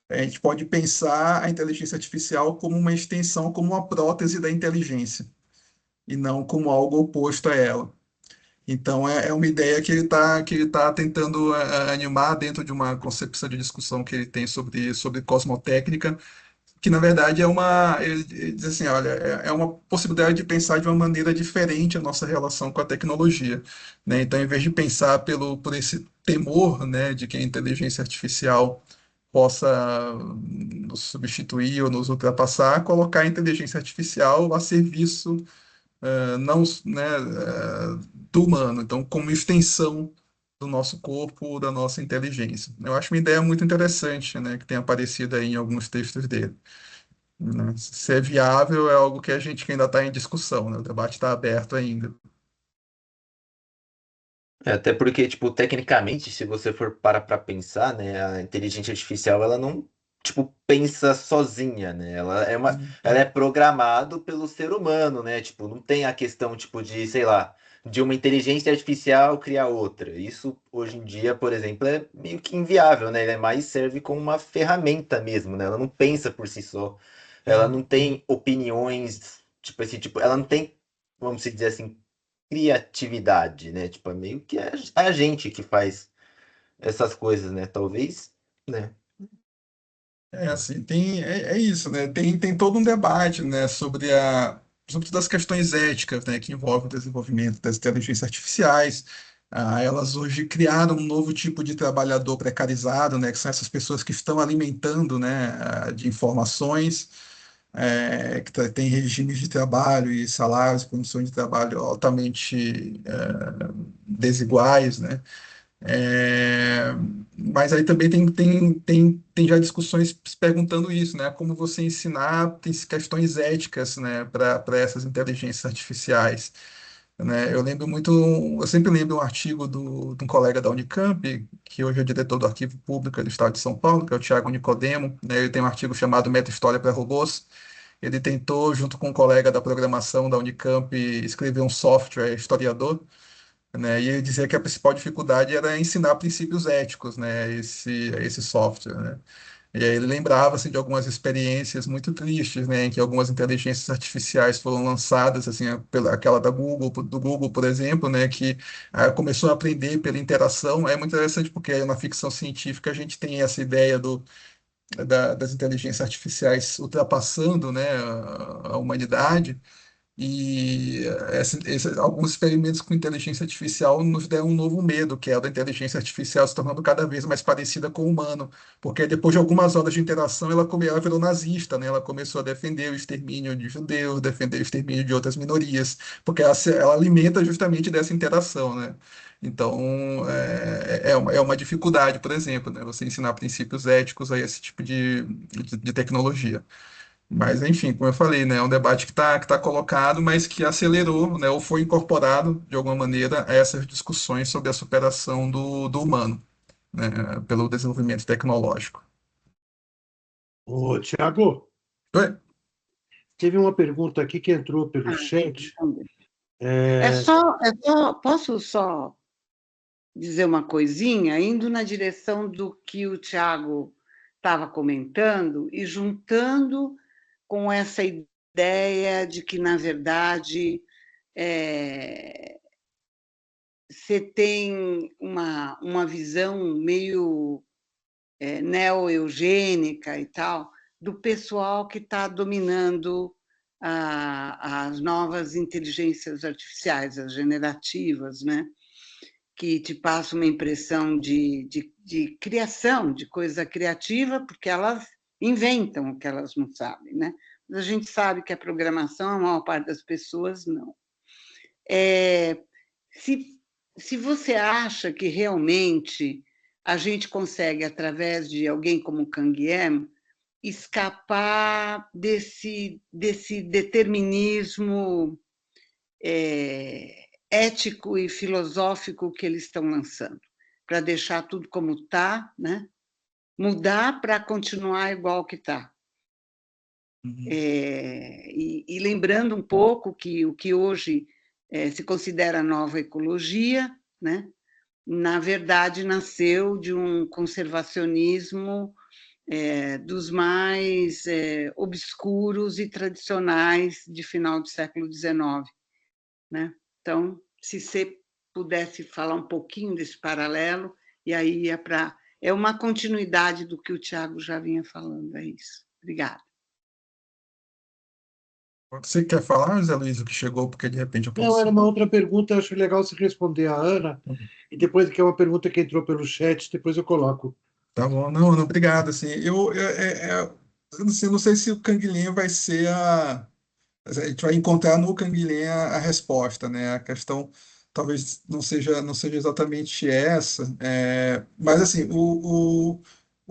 a gente pode pensar a inteligência artificial como uma extensão, como uma prótese da inteligência, e não como algo oposto a ela. Então, é uma ideia que ele tá tentando animar dentro de uma concepção de discussão que ele tem sobre cosmotécnica, que na verdade ele diz assim, olha, é uma possibilidade de pensar de uma maneira diferente a nossa relação com a tecnologia, né? Então, em vez de pensar por esse temor, né, de que a inteligência artificial possa nos substituir ou nos ultrapassar, colocar a inteligência artificial a serviço não, né, do humano, então como extensão do nosso corpo, da nossa inteligência. Eu acho uma ideia muito interessante, né, que tem aparecido aí em alguns textos dele, né? Se é viável é algo que a gente que ainda está em discussão, né? O debate está aberto ainda. Até porque, tipo, tecnicamente, se você for parar pra pensar, né, a inteligência artificial, ela não, tipo, pensa sozinha, né? Ela é programado pelo ser humano, né? Tipo, não tem a questão, tipo, de, sei lá, de uma inteligência artificial criar outra. Isso, hoje em dia, por exemplo, é meio que inviável, né? Ele mais serve como uma ferramenta mesmo, né? Ela não pensa por si só. Ela não tem opiniões, tipo, ela não tem, vamos dizer assim, criatividade, né? Tipo, é meio que é a gente que faz essas coisas, né? Talvez, né? Assim, é isso, né? Tem todo um debate, né, sobre todas as questões éticas, né, que envolvem o desenvolvimento das inteligências artificiais. Elas hoje criaram um novo tipo de trabalhador precarizado, né, que são essas pessoas que estão alimentando, né, de informações, que tem regimes de trabalho e salários, condições de trabalho altamente desiguais, né? É, mas aí também tem já discussões se perguntando isso, né? Como você ensinar, tem questões éticas, né, para essas inteligências artificiais, né? Eu sempre lembro um artigo de um colega da Unicamp, que hoje é diretor do Arquivo Público do Estado de São Paulo, que é o Tiago Nicodemo, né? Ele tem um artigo chamado Meta-História para Robôs. Ele tentou, junto com um colega da programação da Unicamp, escrever um software historiador, né? E ele dizia que a principal dificuldade era ensinar princípios éticos, né? Esse software, né? E aí ele lembrava assim, de algumas experiências muito tristes, né? Em que algumas inteligências artificiais foram lançadas, assim, aquela do Google, por exemplo, né? Que começou a aprender pela interação. É muito interessante porque na ficção científica a gente tem essa ideia das inteligências artificiais ultrapassando, né, a humanidade. E alguns experimentos com inteligência artificial nos deram um novo medo, que é o da inteligência artificial se tornando cada vez mais parecida com o humano. Porque depois de algumas horas de interação, ela virou nazista, né? Ela começou a defender o extermínio de judeus, defender o extermínio de outras minorias, porque ela alimenta justamente dessa interação, né? Então, é uma dificuldade, por exemplo, né? Você ensinar princípios éticos a esse tipo de tecnologia. Mas, enfim, como eu falei, né, é um debate que tá colocado, mas que acelerou, né, ou foi incorporado, de alguma maneira, a essas discussões sobre a superação do humano, né, pelo desenvolvimento tecnológico. Ô, Tiago, Oi? teve uma pergunta aqui que entrou pelo chat. Posso só dizer uma coisinha, indo na direção do que o Tiago estava comentando e juntando com essa ideia de que, na verdade, você tem uma visão meio neo-eugênica e tal, do pessoal que está dominando as novas inteligências artificiais, as generativas, né? Que te passa uma impressão de criação, de coisa criativa, porque elas inventam o que elas não sabem, né? Mas a gente sabe que a programação, a maior parte das pessoas não. Se você acha que realmente a gente consegue, através de alguém como Canguilhem, escapar desse determinismo ético e filosófico que eles estão lançando, para deixar tudo como está, né? Mudar para continuar igual que está. Uhum. E lembrando um pouco que o que hoje se considera nova ecologia, né? Na verdade, nasceu de um conservacionismo dos mais obscuros e tradicionais de final do século XIX. Né? Então, se você pudesse falar um pouquinho desse paralelo, e aí é uma continuidade do que o Tiago já vinha falando, é isso. Obrigada. Você quer falar, José Luiz, o que chegou, porque de repente eu posso... Não, era uma outra pergunta, acho legal você responder a Ana, e depois que é uma pergunta que entrou pelo chat, depois eu coloco. Tá bom, não, obrigado, assim, eu não sei se o Canguilhem vai ser a gente vai encontrar no Canguilhem a resposta, né, a questão talvez não seja exatamente essa, mas assim, o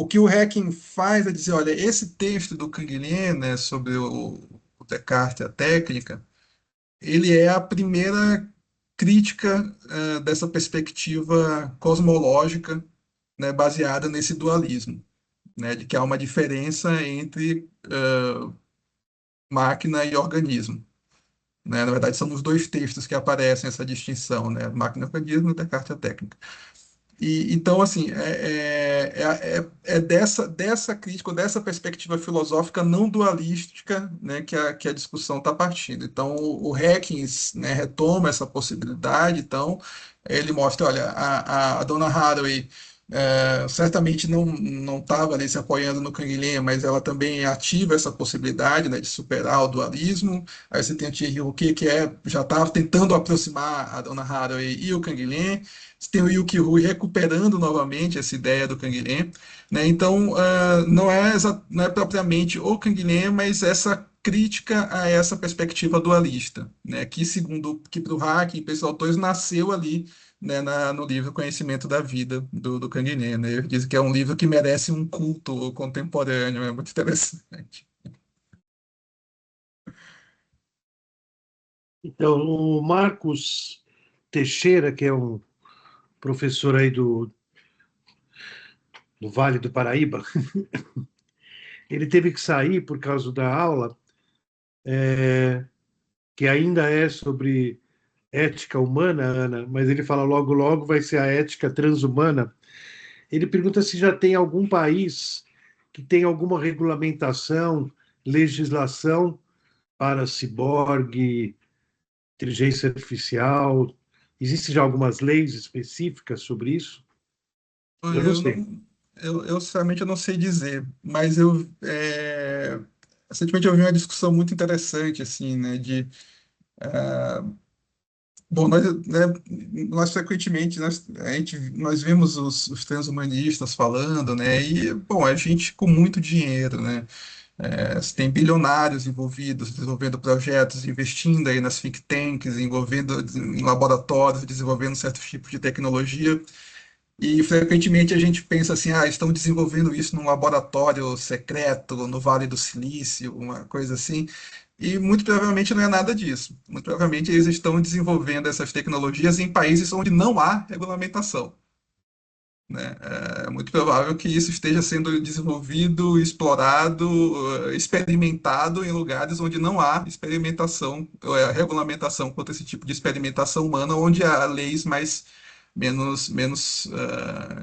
que o Hacking faz é dizer, olha, esse texto do Canguilhem, né, sobre o Descartes e a técnica, ele é a primeira crítica dessa perspectiva cosmológica, né, baseada nesse dualismo, né, de que há uma diferença entre máquina e organismo. Né? Na verdade, são nos dois textos que aparecem essa distinção, né? Máquina e organismo e Descartes e a técnica. Então, assim, é dessa crítica, dessa perspectiva filosófica não dualística, né, que a discussão está partindo. Então, o Hawkins, né, retoma essa possibilidade, então, ele mostra, olha, a dona Haraway certamente não estava ali se apoiando no Canguilhem, mas ela também ativa essa possibilidade, né, de superar o dualismo. Aí você tem o Thierry Rouquet, que já estava tentando aproximar a dona Haraway e o Canguilhem. Você tem o Yuki Rui recuperando novamente essa ideia do Canguilhem, né? Então, não é propriamente o Canguilhem, mas essa crítica a essa perspectiva dualista, né? Que, segundo para o Hacking e para esses autores, nasceu ali, né, no livro Conhecimento da Vida, do Canguilhem, né? Ele diz que é um livro que merece um culto contemporâneo, é muito interessante. Então, o Marcos Teixeira, que é um professor aí do Vale do Paraíba, ele teve que sair por causa da aula, que ainda é sobre ética humana, Ana, mas ele fala logo, logo vai ser a ética transhumana. Ele pergunta se já tem algum país que tem alguma regulamentação, legislação para ciborgue, inteligência artificial. Existem já algumas leis específicas sobre isso? Eu não sei. Sinceramente, eu não sei dizer, mas recentemente eu vi uma discussão muito interessante, assim, né, bom, nós frequentemente, nós vemos os transhumanistas falando, né, e, bom, a gente com muito dinheiro, né, você tem bilionários envolvidos, desenvolvendo projetos, investindo aí nas think tanks, envolvendo em laboratórios, desenvolvendo certos tipos de tecnologia. E frequentemente a gente pensa assim, estão desenvolvendo isso num laboratório secreto, no Vale do Silício, uma coisa assim. E muito provavelmente não é nada disso. Muito provavelmente eles estão desenvolvendo essas tecnologias em países onde não há regulamentação, né? É muito provável que isso esteja sendo desenvolvido, explorado, experimentado em lugares onde não há experimentação, regulamentação quanto a esse tipo de experimentação humana, onde há leis menos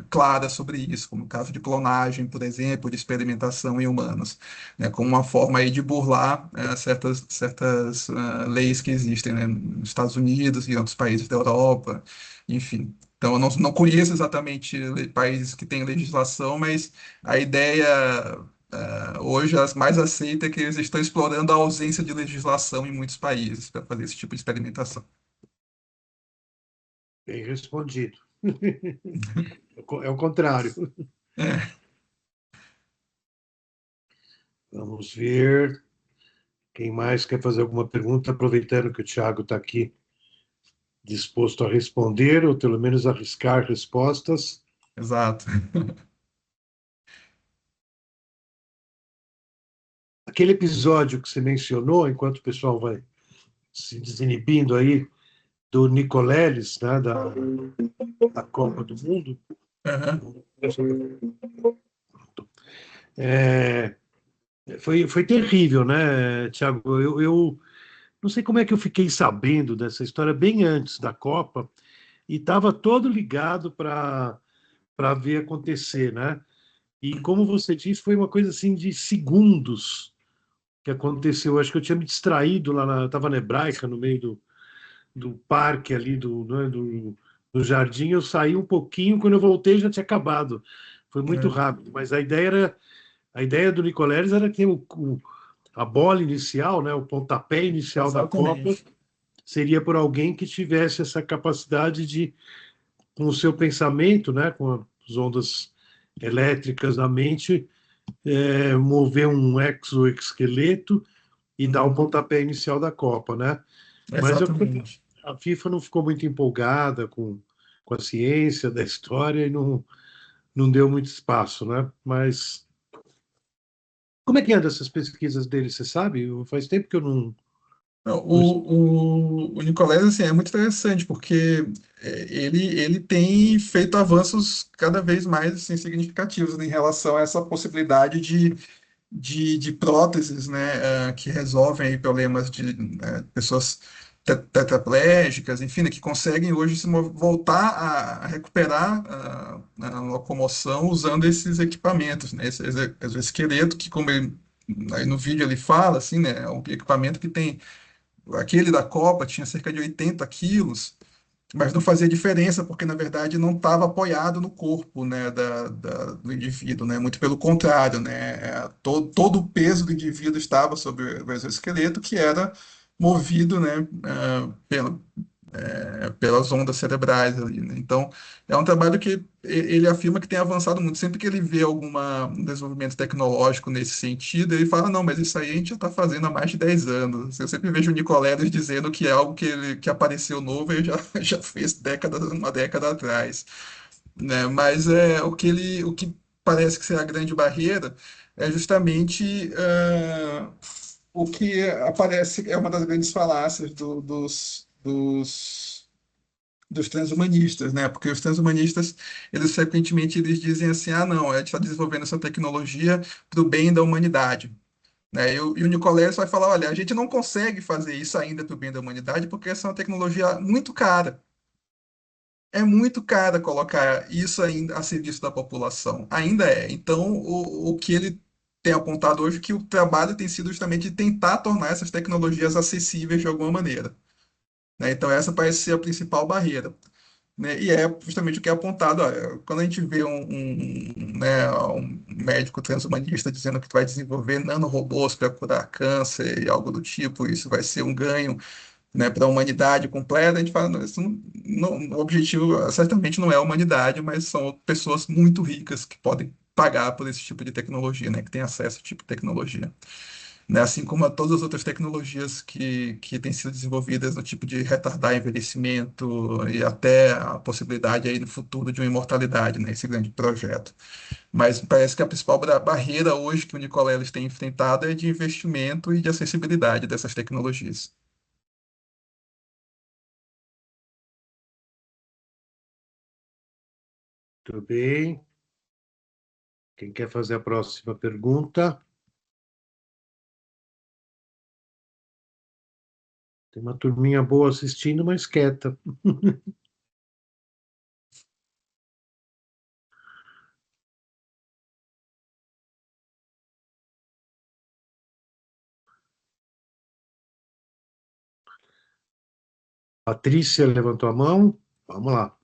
claras sobre isso, como o caso de clonagem, por exemplo, de experimentação em humanos, né, como uma forma aí de burlar certas leis que existem, né, nos Estados Unidos e em outros países da Europa, enfim. Então, eu não conheço exatamente países que têm legislação, mas a ideia hoje, a mais aceita, é que eles estão explorando a ausência de legislação em muitos países para fazer esse tipo de experimentação. Bem respondido. É o contrário. É, Vamos ver quem mais quer fazer alguma pergunta, aproveitando que o Thiago está aqui disposto a responder, ou pelo menos arriscar respostas. exato. Aquele episódio que você mencionou, enquanto o pessoal vai se desinibindo aí, do Nicoleles, né, da Copa do Mundo, Aham. é, foi terrível, né, Thiago? Eu não sei como é que eu fiquei sabendo dessa história bem antes da Copa e estava todo ligado para ver acontecer, né? E como você disse, foi uma coisa assim de segundos que aconteceu. Acho que eu tinha me distraído estava na Hebraica, no meio do parque ali, né, do jardim. Eu saí um pouquinho, quando eu voltei já tinha acabado. Foi muito É, rápido, mas a ideia do Nicoleles era que a bola inicial, né, o pontapé inicial da Copa, exatamente. seria por alguém que tivesse essa capacidade de, com o seu pensamento, né, com as ondas elétricas da mente, mover um exoesqueleto e dar o Uhum. pontapé inicial da Copa, né? Mas Exatamente. a FIFA não ficou muito empolgada com a ciência da história e não deu muito espaço, né? Mas como é que anda essas pesquisas dele, você sabe? Faz tempo que eu Não, não... o Nicolés assim, é muito interessante, porque ele tem feito avanços cada vez mais assim, significativos em relação a essa possibilidade de próteses, né, que resolvem aí problemas de pessoas tetraplégicas, enfim, né, que conseguem hoje voltar a recuperar a locomoção usando esses equipamentos, né, esse exoesqueleto que, como aí no vídeo ele fala, assim, né, é um equipamento que tem aquele da Copa tinha cerca de 80 quilos, mas não fazia diferença, porque na verdade não estava apoiado no corpo, né, do indivíduo, né, muito pelo contrário, né, todo o peso do indivíduo estava sobre o exoesqueleto, que era movido, né, pelas ondas cerebrais ali, né? Então, é um trabalho que ele afirma que tem avançado muito. Sempre que ele vê algum desenvolvimento tecnológico nesse sentido, ele fala, não, mas isso aí a gente já está fazendo há mais de 10 anos. Eu sempre vejo o Nicoleles dizendo que é algo que apareceu novo e já fez uma década atrás, né? Mas o que parece que ser a grande barreira é justamente o que aparece, é uma das grandes falácias dos transhumanistas, né? Porque os transhumanistas, eles frequentemente eles dizem assim, não, a gente está desenvolvendo essa tecnologia para o bem da humanidade, né? E o Nicoleles vai falar, olha, a gente não consegue fazer isso ainda para o bem da humanidade porque essa é uma tecnologia muito cara. É muito cara colocar isso ainda a serviço da população. Ainda é. Então, o que ele tem apontado hoje é que o trabalho tem sido justamente de tentar tornar essas tecnologias acessíveis de alguma maneira, né? Então, essa parece ser a principal barreira. né? E é justamente o que é apontado. Olha, quando a gente vê né, um médico transhumanista dizendo que vai desenvolver nanorobôs para curar câncer e algo do tipo, isso vai ser um ganho, né, para a humanidade completa, a gente fala, não, isso o objetivo certamente não é a humanidade, mas são pessoas muito ricas que podem pagar por esse tipo de tecnologia, né, que têm acesso a esse tipo de tecnologia, né, assim como a todas as outras tecnologias que têm sido desenvolvidas no tipo de retardar envelhecimento e até a possibilidade aí no futuro de uma imortalidade, né, esse grande projeto. Mas parece que a principal barreira hoje que o Nicoleles tem enfrentado é de investimento e de acessibilidade dessas tecnologias. Tudo bem. Quem quer fazer a próxima pergunta? Tem uma turminha boa assistindo, mas quieta. Patrícia levantou a mão. Vamos lá.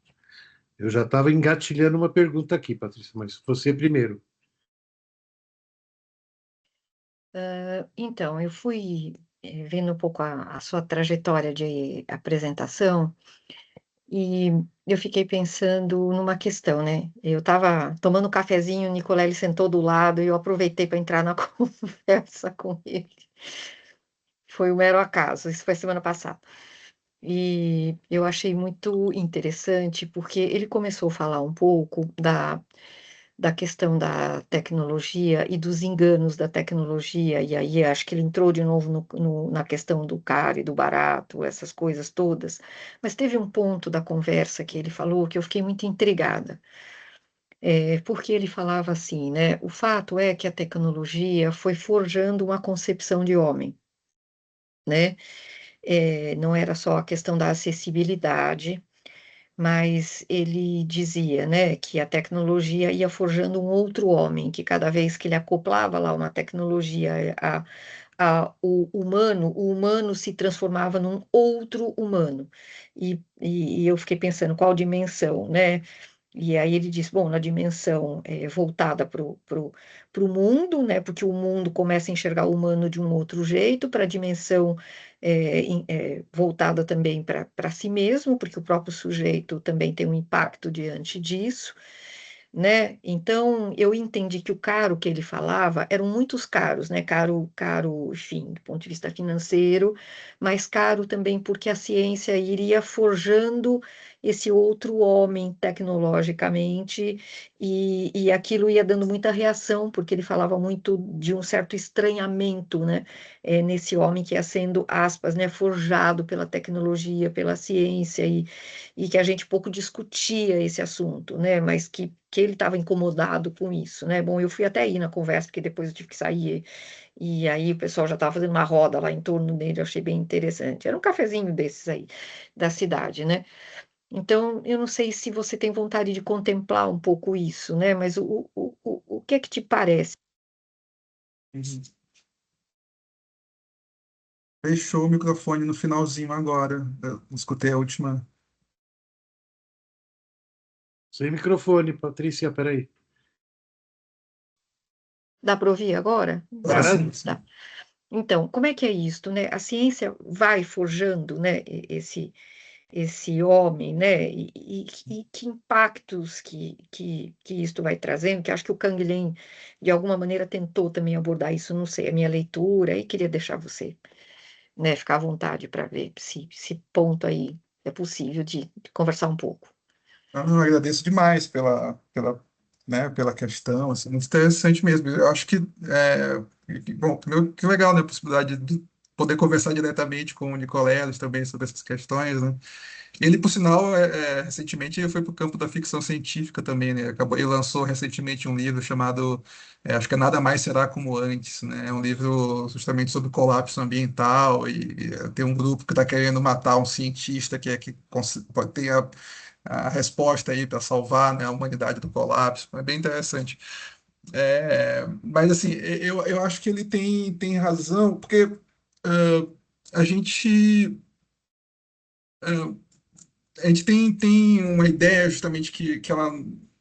Eu já estava engatilhando uma pergunta aqui, Patrícia, mas você primeiro. Então, eu fui vendo um pouco a sua trajetória de apresentação e eu fiquei pensando numa questão, né? Eu estava tomando um cafezinho, o Nicolele sentou do lado e eu aproveitei para entrar na conversa com ele. Foi um mero acaso, isso foi semana passada. E eu achei muito interessante, porque ele começou a falar um pouco da questão da tecnologia e dos enganos da tecnologia, e aí acho que ele entrou de novo na questão do caro e do barato, essas coisas todas. Mas teve um ponto da conversa que ele falou que eu fiquei muito intrigada, porque ele falava assim, né? O fato é que a tecnologia foi forjando uma concepção de homem, né? Não era só a questão da acessibilidade, mas ele dizia, né, que a tecnologia ia forjando um outro homem, que cada vez que ele acoplava lá uma tecnologia o humano se transformava num outro humano. E eu fiquei pensando, qual dimensão, né? E aí ele diz, bom, na dimensão voltada para o mundo, né, porque o mundo começa a enxergar o humano de um outro jeito, para a dimensão voltada também para si mesmo, porque o próprio sujeito também tem um impacto diante disso, né? Então, eu entendi que o caro que ele falava eram muitos caros, né? Caro, enfim, do ponto de vista financeiro, mas caro também porque a ciência iria forjando esse outro homem tecnologicamente, e aquilo ia dando muita reação, porque ele falava muito de um certo estranhamento, né, nesse homem que ia sendo, aspas, né, forjado pela tecnologia, pela ciência, e que a gente pouco discutia esse assunto, né, mas que ele estava incomodado com isso, né. Bom, eu fui até aí na conversa, porque depois eu tive que sair, e aí o pessoal já estava fazendo uma roda lá em torno dele, eu achei bem interessante. Era um cafezinho desses aí, da cidade, né. Então, eu não sei se você tem vontade de contemplar um pouco isso, né? Mas o que é que te parece? Uhum. Fechou o microfone no finalzinho agora. Eu escutei a última. Sem microfone, Patrícia, peraí. Dá para ouvir agora? Agora Agora, sim. Tá. Então, como é que é isto, né? A ciência vai forjando, né, esse homem, né? E que impactos que isto vai trazendo, que acho que o Canguilhem, de alguma maneira, tentou também abordar isso, não sei, a minha leitura, e queria deixar você, né, ficar à vontade para ver se esse ponto aí é possível de conversar um pouco. Eu agradeço demais né, pela questão, assim, muito interessante mesmo. Eu acho bom, primeiro, que legal, né, a possibilidade de poder conversar diretamente com o Nicoleles também sobre essas questões, né? Ele, por sinal, recentemente foi para o campo da ficção científica também, né? Ele lançou recentemente um livro chamado, acho que é Nada Mais Será Como Antes, né? É um livro justamente sobre colapso ambiental e tem um grupo que está querendo matar um cientista que pode ter a resposta aí para salvar, né, a humanidade do colapso. É bem interessante. Mas, assim, eu acho que ele tem razão, porque a gente a gente tem uma ideia justamente que ela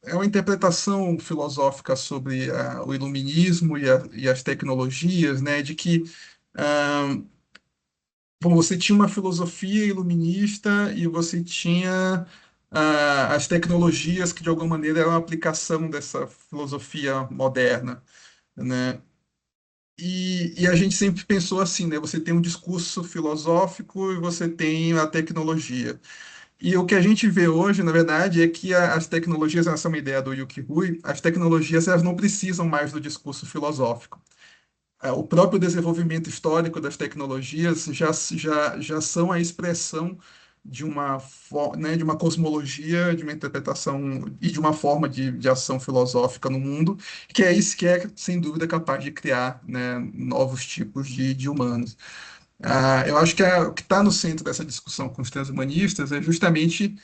é uma interpretação filosófica sobre o iluminismo e as tecnologias, né, de que bom, você tinha uma filosofia iluminista e você tinha as tecnologias que de alguma maneira eram a aplicação dessa filosofia moderna, né? E a gente sempre pensou assim, né? Você tem um discurso filosófico e você tem a tecnologia. E o que a gente vê hoje, na verdade, é que as tecnologias, essa é uma ideia do Yuki Hui, as tecnologias elas não precisam mais do discurso filosófico. O próprio desenvolvimento histórico das tecnologias já são a expressão né, de uma cosmologia, de uma interpretação e de uma forma de ação filosófica no mundo, que é isso que é, sem dúvida, capaz de criar, né, novos tipos de humanos. Eu acho que o que está no centro dessa discussão com os transhumanistas é justamente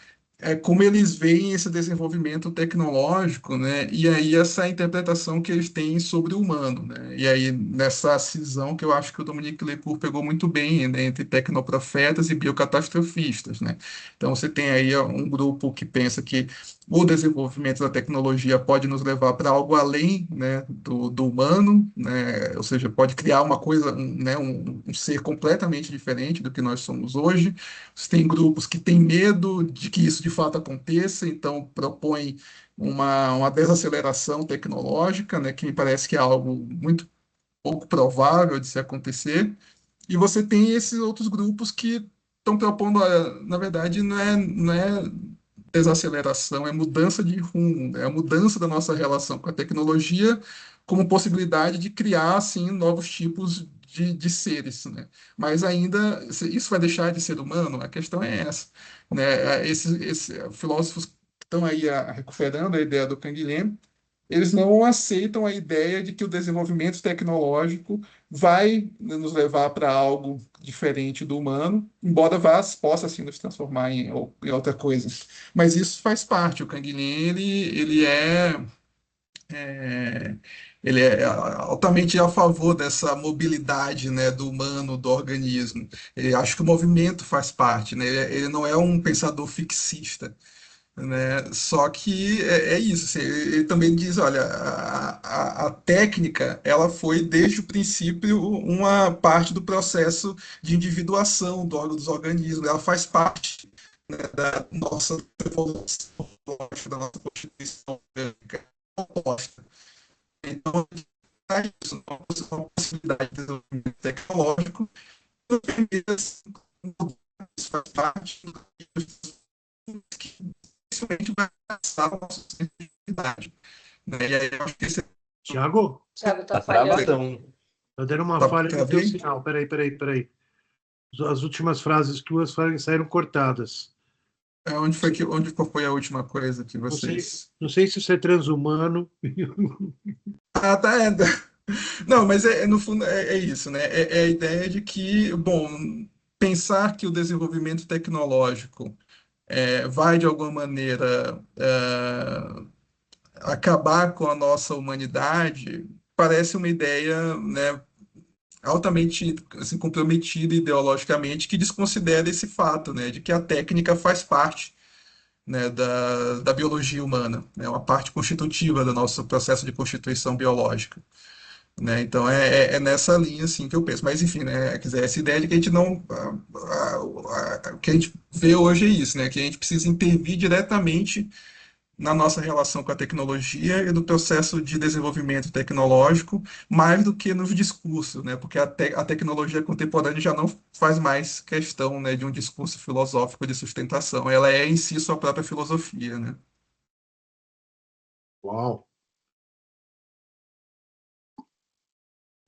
como eles veem esse desenvolvimento tecnológico, né? E aí essa interpretação que eles têm sobre o humano, né? E aí nessa cisão que eu acho que o Dominique Lecourt pegou muito bem, né, entre tecnoprofetas e biocatastrofistas, né? Então você tem aí um grupo que pensa que o desenvolvimento da tecnologia pode nos levar para algo além, né, do humano, né? Ou seja, pode criar uma coisa, né, um ser completamente diferente do que nós somos hoje. Você tem grupos que têm medo de que isso de fato aconteça, então propõem uma desaceleração tecnológica, né, que me parece que é algo muito pouco provável de se acontecer. E você tem esses outros grupos que estão propondo, na verdade, não é desaceleração, é mudança de rumo, é a mudança da nossa relação com a tecnologia como possibilidade de criar, assim, novos tipos de seres, né? Mas ainda, isso vai deixar de ser humano? A questão é essa, né? Esses filósofos que estão aí recuperando a ideia do Canguilhem, eles não aceitam a ideia de que o desenvolvimento tecnológico vai nos levar para algo diferente do humano, embora possa assim nos transformar em outra coisa. Mas isso faz parte. O Canguilhem é, ele é altamente a favor dessa mobilidade, né, do humano, do organismo. Ele acha que o movimento faz parte, né? Ele não é um pensador fixista, né? Só que é isso. Assim, ele também diz, olha, a técnica ela foi desde o princípio uma parte do processo de individuação dos organismos. Ela faz parte, né, da nossa evolução, da nossa constituição orgânica composta. Então, isso é uma possibilidade de desenvolvimento tecnológico isso faz parte que dificilmente vai passar a nossa sensibilidade. Né? E aí eu acho que esse Tiago, Thiago, tá Tá falhando. travadão. tá dando uma tá, falha tá no teu bem? sinal. Peraí. As últimas frases tuas saíram cortadas. Onde foi a última coisa que Não sei, vocês. não sei se isso é transhumano. Ah, tá. Não, mas no fundo é isso, né? É a ideia de que, bom, pensar que o desenvolvimento tecnológico vai de alguma maneira acabar com a nossa humanidade parece uma ideia, né, altamente assim, comprometida ideologicamente que desconsidera esse fato, né, de que a técnica faz parte, né, da biologia humana, é né, uma parte constitutiva do nosso processo de constituição biológica. Né? Então é nessa linha assim que eu penso. Mas enfim, né? Quer dizer, essa ideia de que a gente não. O que a gente vê hoje é isso, né? Que a gente precisa intervir diretamente na nossa relação com a tecnologia e do processo de desenvolvimento tecnológico, mais do que nos discursos, né? Porque a tecnologia contemporânea já não faz mais questão, né, de um discurso filosófico de sustentação. Ela é em si sua própria filosofia, né? Uau!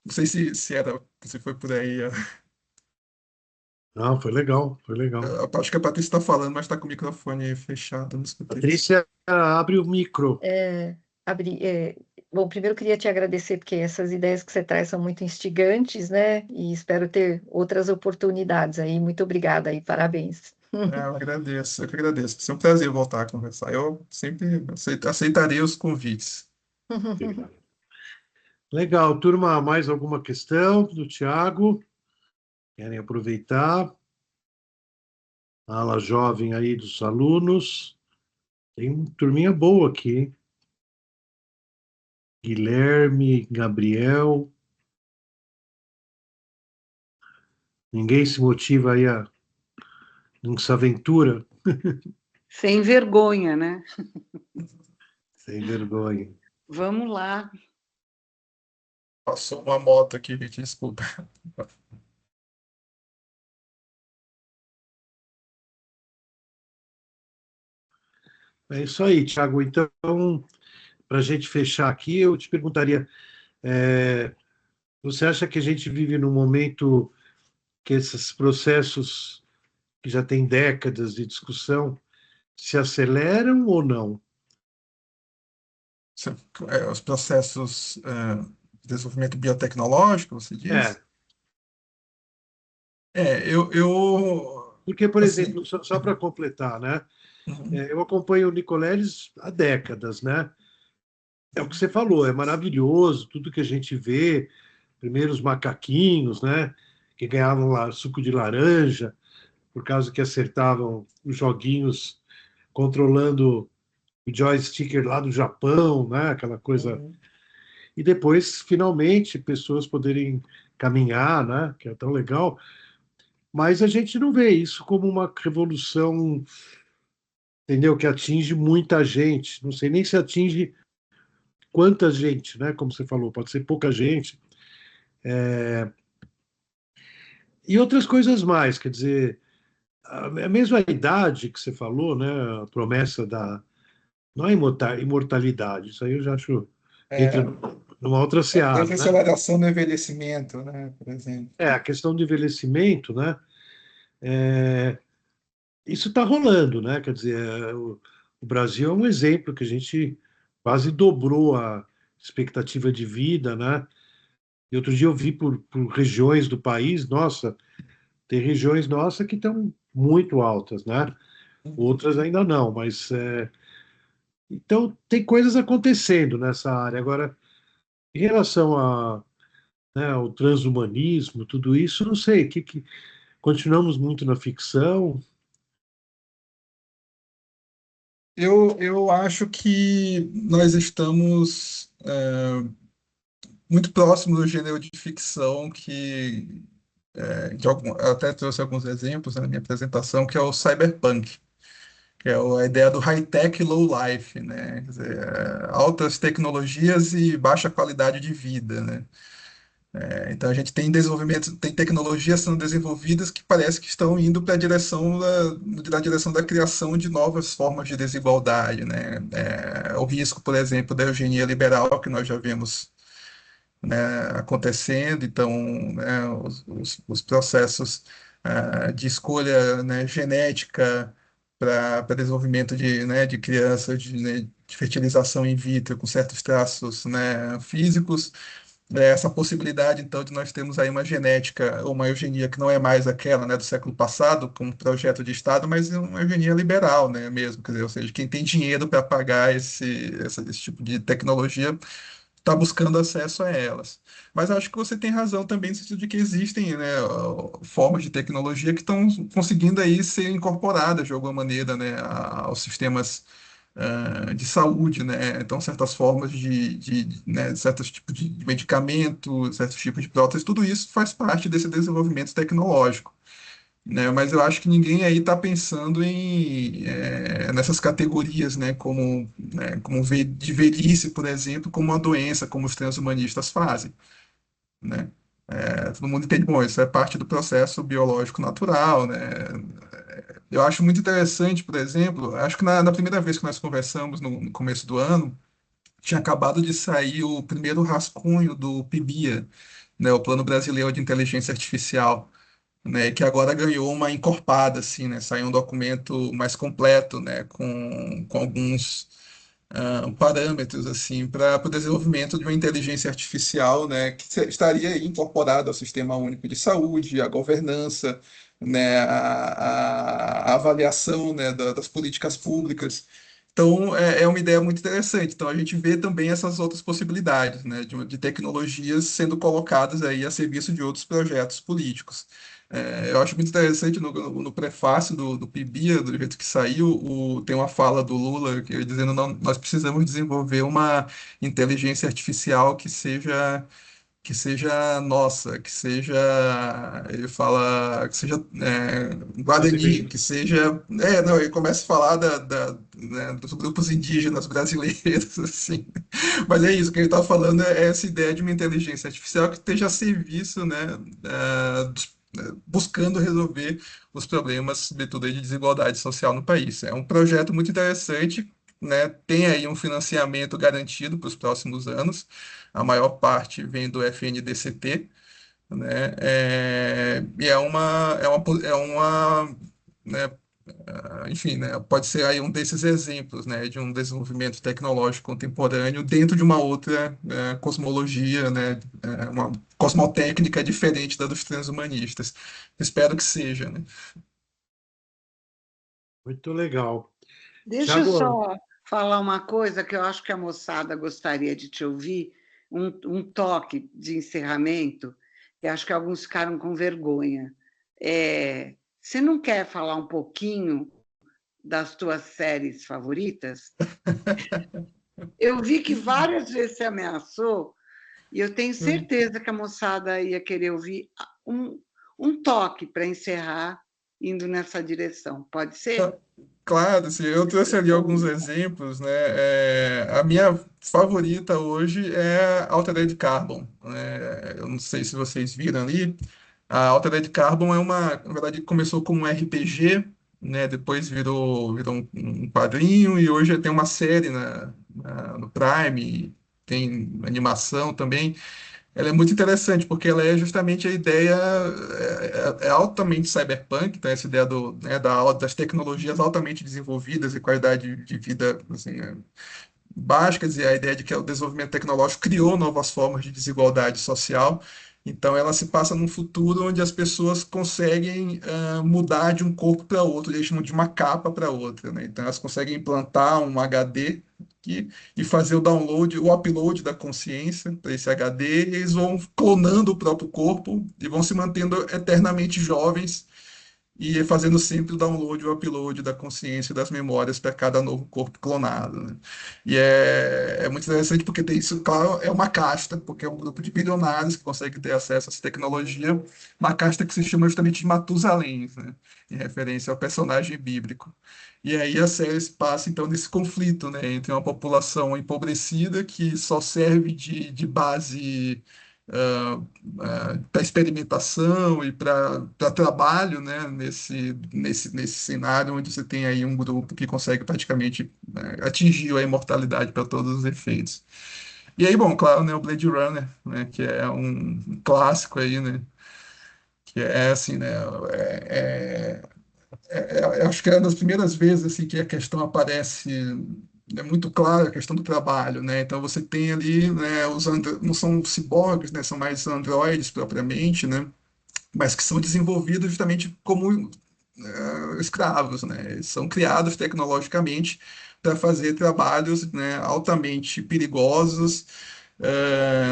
Não sei se foi por aí. Não, foi legal, foi legal. Acho que a Patrícia está falando, mas está com o microfone fechado, não escutei. Patrícia, abre o micro. Abri, bom, primeiro eu queria te agradecer, porque essas ideias que você traz são muito instigantes, né? E espero ter outras oportunidades aí. Muito obrigada aí, parabéns. Eu agradeço, eu que agradeço. Vai ser um prazer voltar a conversar. Eu sempre aceitarei os convites. Legal, turma, mais alguma questão do Tiago? Querem aproveitar? a ala jovem aí dos alunos. Tem uma turminha boa aqui, hein? Guilherme, Gabriel. Ninguém se motiva aí a nessa aventura, Sem vergonha, né? sem vergonha. Vamos lá. Passou uma moto aqui, gente, desculpa. É isso aí, Thiago. Então, para a gente fechar aqui, eu te perguntaria: é, você acha que a gente vive num momento que esses processos que já têm décadas de discussão se aceleram ou não? Os processos de desenvolvimento biotecnológico, você É, diz? Eu porque, por assim, exemplo, só para completar, né? uhum, Eu acompanho o Nicoleles há décadas, né? É o que você falou, é maravilhoso, tudo que a gente vê, primeiro os macaquinhos, né? Que ganhavam lá suco de laranja, por causa que acertavam os joguinhos controlando o joystick lá do Japão, né? Aquela coisa. uhum. E depois, finalmente, pessoas poderem caminhar, né? Que é tão legal. Mas a gente não vê isso como uma revolução, entendeu? Que atinge muita gente. Não sei nem se atinge quanta gente, né? Como você falou, pode ser pouca gente. E outras coisas mais, quer dizer, a mesma idade que você falou, né? A promessa da. Não é imortalidade, isso aí eu já acho. Entra É, numa outra a seara, né? desaceleração do envelhecimento, né, por exemplo. É, a questão do envelhecimento, né? É, isso está rolando, né? Quer dizer, o Brasil é um exemplo que a gente quase dobrou a expectativa de vida, né? E outro dia eu vi por regiões do país, nossa, tem regiões nossa que estão muito altas, né? Uhum. Outras ainda não, mas então tem coisas acontecendo nessa área. Agora, em relação a, né, ao transhumanismo, tudo isso, não sei, continuamos muito na ficção. Eu acho que nós estamos muito próximos do gênero de ficção que até trouxe alguns exemplos na minha apresentação, que é o cyberpunk, que é a ideia do high-tech low life, né? Quer dizer, altas tecnologias e baixa qualidade de vida, né? Então a gente tem desenvolvimento, tem tecnologias sendo desenvolvidas que parece que estão indo para a direção na direção da criação de novas formas de desigualdade, né? O risco, por exemplo, da eugenia liberal que nós já vimos, né, acontecendo, então, né, os processos de escolha, né, genética para desenvolvimento de crianças, de fertilização in vitro com certos traços, né, físicos, essa possibilidade, então, de nós termos aí uma genética ou uma eugenia que não é mais aquela, né, do século passado, com um projeto de Estado, mas uma eugenia liberal, né, mesmo, quer dizer, ou seja, quem tem dinheiro para pagar esse tipo de tecnologia está buscando acesso a elas. Mas acho que você tem razão também no sentido de que existem, né, formas de tecnologia que estão conseguindo aí ser incorporadas de alguma maneira, né, aos sistemas de saúde, né? Então, certas formas né, certos tipos de medicamento, certos tipos de prótese, tudo isso faz parte desse desenvolvimento tecnológico, né? Mas eu acho que ninguém aí está pensando nessas categorias, né, como de velhice, por exemplo, como uma doença, como os transhumanistas fazem, né? Todo mundo entende, bom, isso é parte do processo biológico natural, né? Eu acho muito interessante, por exemplo, acho que na primeira vez que nós conversamos, no começo do ano, tinha acabado de sair o primeiro rascunho do PIBIA, né, o Plano Brasileiro de Inteligência Artificial, né, que agora ganhou uma encorpada, assim, né, saiu um documento mais completo, né, com alguns parâmetros, assim, para o desenvolvimento de uma inteligência artificial, né, que estaria aí incorporada ao Sistema Único de Saúde, à governança, né, a avaliação, né, das políticas públicas. Então, é uma ideia muito interessante. Então, a gente vê também essas outras possibilidades, né, de tecnologias sendo colocadas aí a serviço de outros projetos políticos. Eu acho muito interessante no prefácio do PIBIA, do jeito que saiu, tem uma fala do Lula dizendo não, nós precisamos desenvolver uma inteligência artificial que seja nossa, que seja, ele fala, que seja Guarani, Brasileiro. que seja, não, ele começa a falar né, dos grupos indígenas brasileiros, assim, mas é isso, que ele está falando é essa ideia de uma inteligência artificial que esteja a serviço, né, buscando resolver os problemas, sobretudo aí de desigualdade social no país. É um projeto muito interessante, né, tem aí um financiamento garantido para os próximos anos, a maior parte vem do FNDCT, né? E né, enfim, né, pode ser aí um desses exemplos, né, de um desenvolvimento tecnológico contemporâneo dentro de uma outra cosmologia, né, uma cosmotécnica diferente da dos transhumanistas. Espero que seja, né? Muito legal. Deixa eu Tiago, só falar uma coisa que eu acho que a moçada gostaria de te ouvir, um toque de encerramento, e acho que alguns ficaram com vergonha. Você não quer falar um pouquinho das tuas séries favoritas? Eu vi que várias vezes você ameaçou, e eu tenho certeza que a moçada ia querer ouvir um toque para encerrar, indo nessa direção. Pode ser? Claro, assim, eu trouxe ali alguns exemplos, né? A minha favorita hoje é Altered Carbon, né? Eu não sei se vocês viram ali. A Altered Carbon na verdade, começou como um RPG, né? Depois virou um quadrinho e hoje tem uma série no Prime, tem animação também. Ela é muito interessante, porque ela é justamente a ideia, é altamente cyberpunk, então essa ideia das tecnologias altamente desenvolvidas e qualidade de vida assim, básicas, e a ideia de que o desenvolvimento tecnológico criou novas formas de desigualdade social. Então, ela se passa num futuro onde as pessoas conseguem mudar de um corpo para outro, eles chamam de uma capa para outra, né? Então, elas conseguem implantar um HD e fazer o download, o upload da consciência para esse HD, e eles vão clonando o próprio corpo e vão se mantendo eternamente jovens e fazendo sempre o download e o upload da consciência e das memórias para cada novo corpo clonado, né? E é muito interessante porque tem isso, claro, é uma casta, porque é um grupo de bilionários que consegue ter acesso a essa tecnologia, uma casta que se chama justamente de Matusalém, né? Em referência ao personagem bíblico. E aí a série se passa, então, nesse conflito, né, entre uma população empobrecida que só serve de base para experimentação e para trabalho, né, nesse cenário onde você tem aí um grupo que consegue praticamente atingir a imortalidade para todos os efeitos. E aí, bom, claro, né, o Blade Runner, né, que é um clássico aí, né, que é assim, né, eu acho que é uma das primeiras vezes assim que a questão aparece, é muito clara a questão do trabalho, né? Então você tem ali, né, não são ciborgues, né, são mais androides propriamente, né, mas que são desenvolvidos justamente como escravos, né? Eles são criados tecnologicamente para fazer trabalhos, né, altamente perigosos,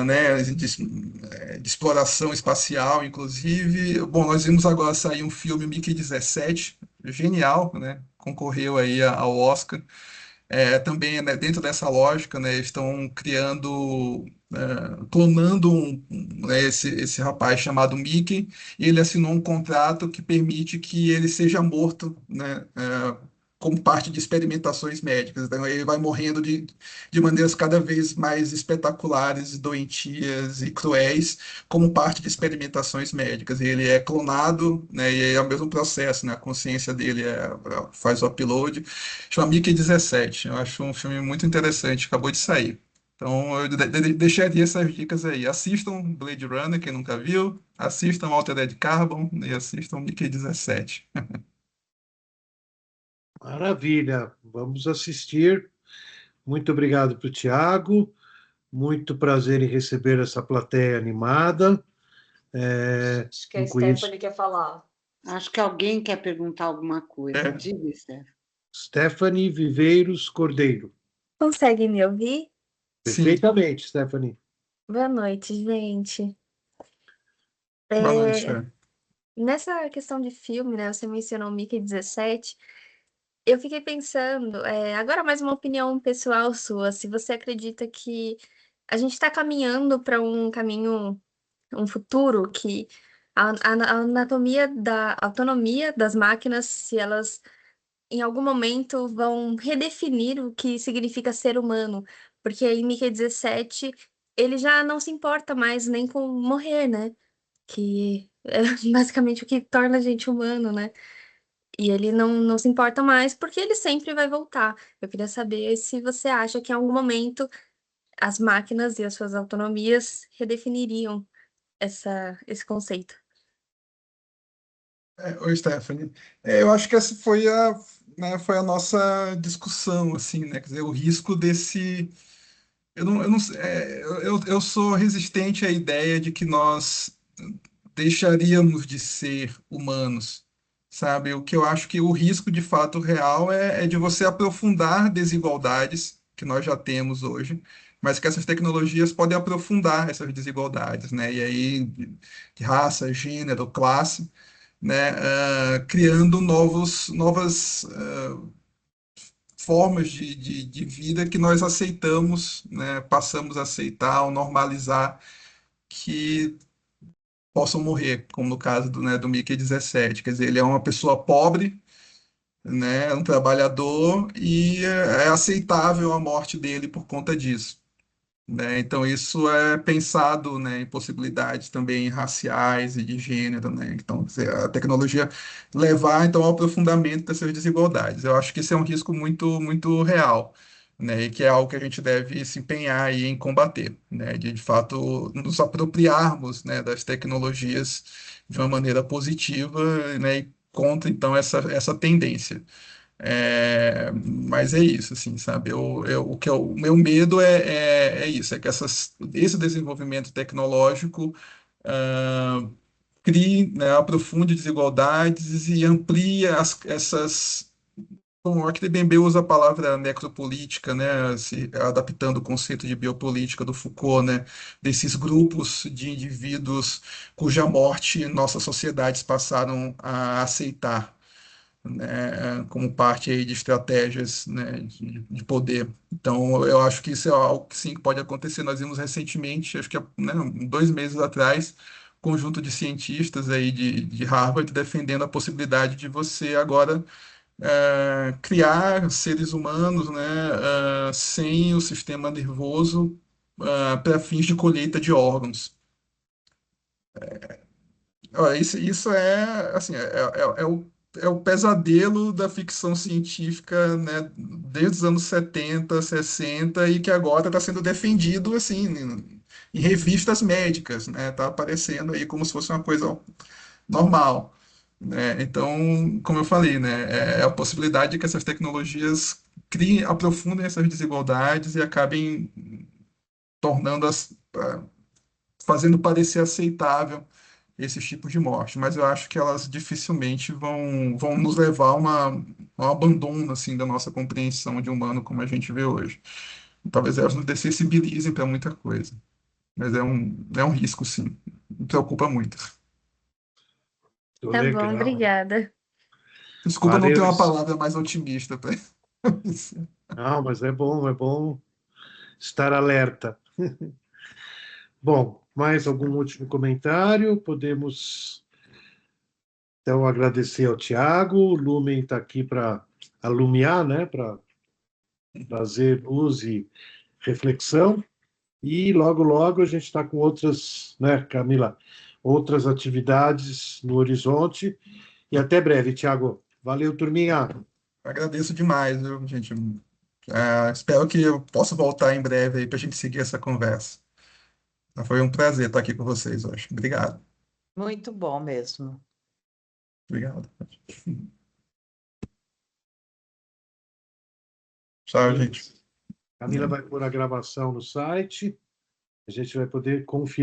né, de exploração espacial, inclusive. Bom, nós vimos agora sair um filme, Mickey 17, genial, né? Concorreu aí ao Oscar. Também, né, dentro dessa lógica, né, estão clonando né, esse rapaz chamado Mickey, e ele assinou um contrato que permite que ele seja morto, né, como parte de experimentações médicas. Então, ele vai morrendo de maneiras cada vez mais espetaculares, doentias e cruéis, como parte de experimentações médicas. E ele é clonado, né, e é o mesmo processo, né, a consciência dele faz o upload. Chama Mickey 17. Eu acho um filme muito interessante, acabou de sair. Então, eu deixaria essas dicas aí. Assistam Blade Runner, quem nunca viu. Assistam Altered Carbon e assistam Mickey 17. maravilha. Vamos assistir. Muito obrigado para o Tiago. Muito prazer em receber essa plateia animada. Acho que a Não conheço. Stephanie quer falar. Acho que alguém quer perguntar alguma coisa. É, Diga, Steph. Stephanie Viveiros Cordeiro. Consegue me ouvir? sim. Perfeitamente, Stephanie. Boa noite, gente. Boa noite, É, Fê. nessa questão de filme, né? Você mencionou o Mickey 17. Eu fiquei pensando, agora mais uma opinião pessoal sua, se você acredita que a gente está caminhando para um caminho, um futuro que a anatomia da a autonomia das máquinas, se elas em algum momento vão redefinir o que significa ser humano, porque em Mickey 17 ele já não se importa mais nem com morrer, né? Que é basicamente o que torna a gente humano, né? E ele não se importa mais porque ele sempre vai voltar. Eu queria saber se você acha que em algum momento as máquinas e as suas autonomias redefiniriam esse conceito. Oi, Stephanie. Eu acho que essa foi foi a nossa discussão, assim, né? Quer dizer, o risco desse. Eu não, eu sou resistente à ideia de que nós deixaríamos de ser humanos, sabe? O que eu acho que o risco de fato real é de você aprofundar desigualdades que nós já temos hoje, mas que essas tecnologias podem aprofundar essas desigualdades, né? E aí, de raça, gênero, classe, né? Criando novas formas de vida que nós aceitamos, né? Passamos a aceitar ou normalizar que possam morrer, como no caso do Mickey 17. Quer dizer, ele é uma pessoa pobre, né, é um trabalhador, e é aceitável a morte dele por conta disso. Né? Então, isso é pensado, né, em possibilidades também raciais e de gênero. Né? Então, quer dizer, a tecnologia levar então, ao aprofundamento dessas desigualdades. Eu acho que isso é um risco muito real. Né, e que é algo que a gente deve se empenhar aí em combater, né, de fato nos apropriarmos, né, das tecnologias de uma maneira positiva, né, e contra então essa tendência. Mas é isso, assim, sabe? O meu medo é isso, é que esse desenvolvimento tecnológico crie, né, aprofunde desigualdades e amplie essas. Bom, aqui Bembe usa a palavra necropolítica, né, se adaptando o conceito de biopolítica do Foucault, né, desses grupos de indivíduos cuja morte nossas sociedades passaram a aceitar, né, como parte aí de estratégias, né, de poder. Então, eu acho que isso é algo que sim que pode acontecer. Nós vimos recentemente, acho que né, 2 meses atrás, um conjunto de cientistas aí de Harvard defendendo a possibilidade de você agora criar seres humanos, né, sem o sistema nervoso para fins de colheita de órgãos. Ó, isso é, assim, é o pesadelo da ficção científica, né, desde os anos 70, 60, e que agora está sendo defendido, assim, em revistas médicas, né, tá aparecendo aí como se fosse uma coisa normal, né, então, como eu falei, né, é a possibilidade de que essas tecnologias criem, aprofundem essas desigualdades e acabem tornando fazendo parecer aceitável esses tipos de morte, mas eu acho que elas dificilmente vão nos levar a um abandono assim da nossa compreensão de humano como a gente vê hoje. Talvez elas nos dessensibilizem para muita coisa, mas é um risco, sim. Me preocupa muito. Muito Tá bom, legal. obrigada. Desculpa não ter Valeu. uma palavra mais otimista para isso. Não, mas é bom estar alerta. Bom, mais algum último comentário? Podemos, então, agradecer ao Tiago. O Lumen está aqui para alumiar, né? Para trazer luz e reflexão. E logo a gente está com outras, né, Camila, outras atividades no horizonte. E até breve, Tiago. Valeu, turminha. Agradeço demais, viu, gente? Espero que eu possa voltar em breve aí para a gente seguir essa conversa. Foi um prazer estar aqui com vocês hoje. Obrigado. Muito bom mesmo. Obrigado. Tchau, gente. Camila vai pôr a gravação no site. A gente vai poder conferir.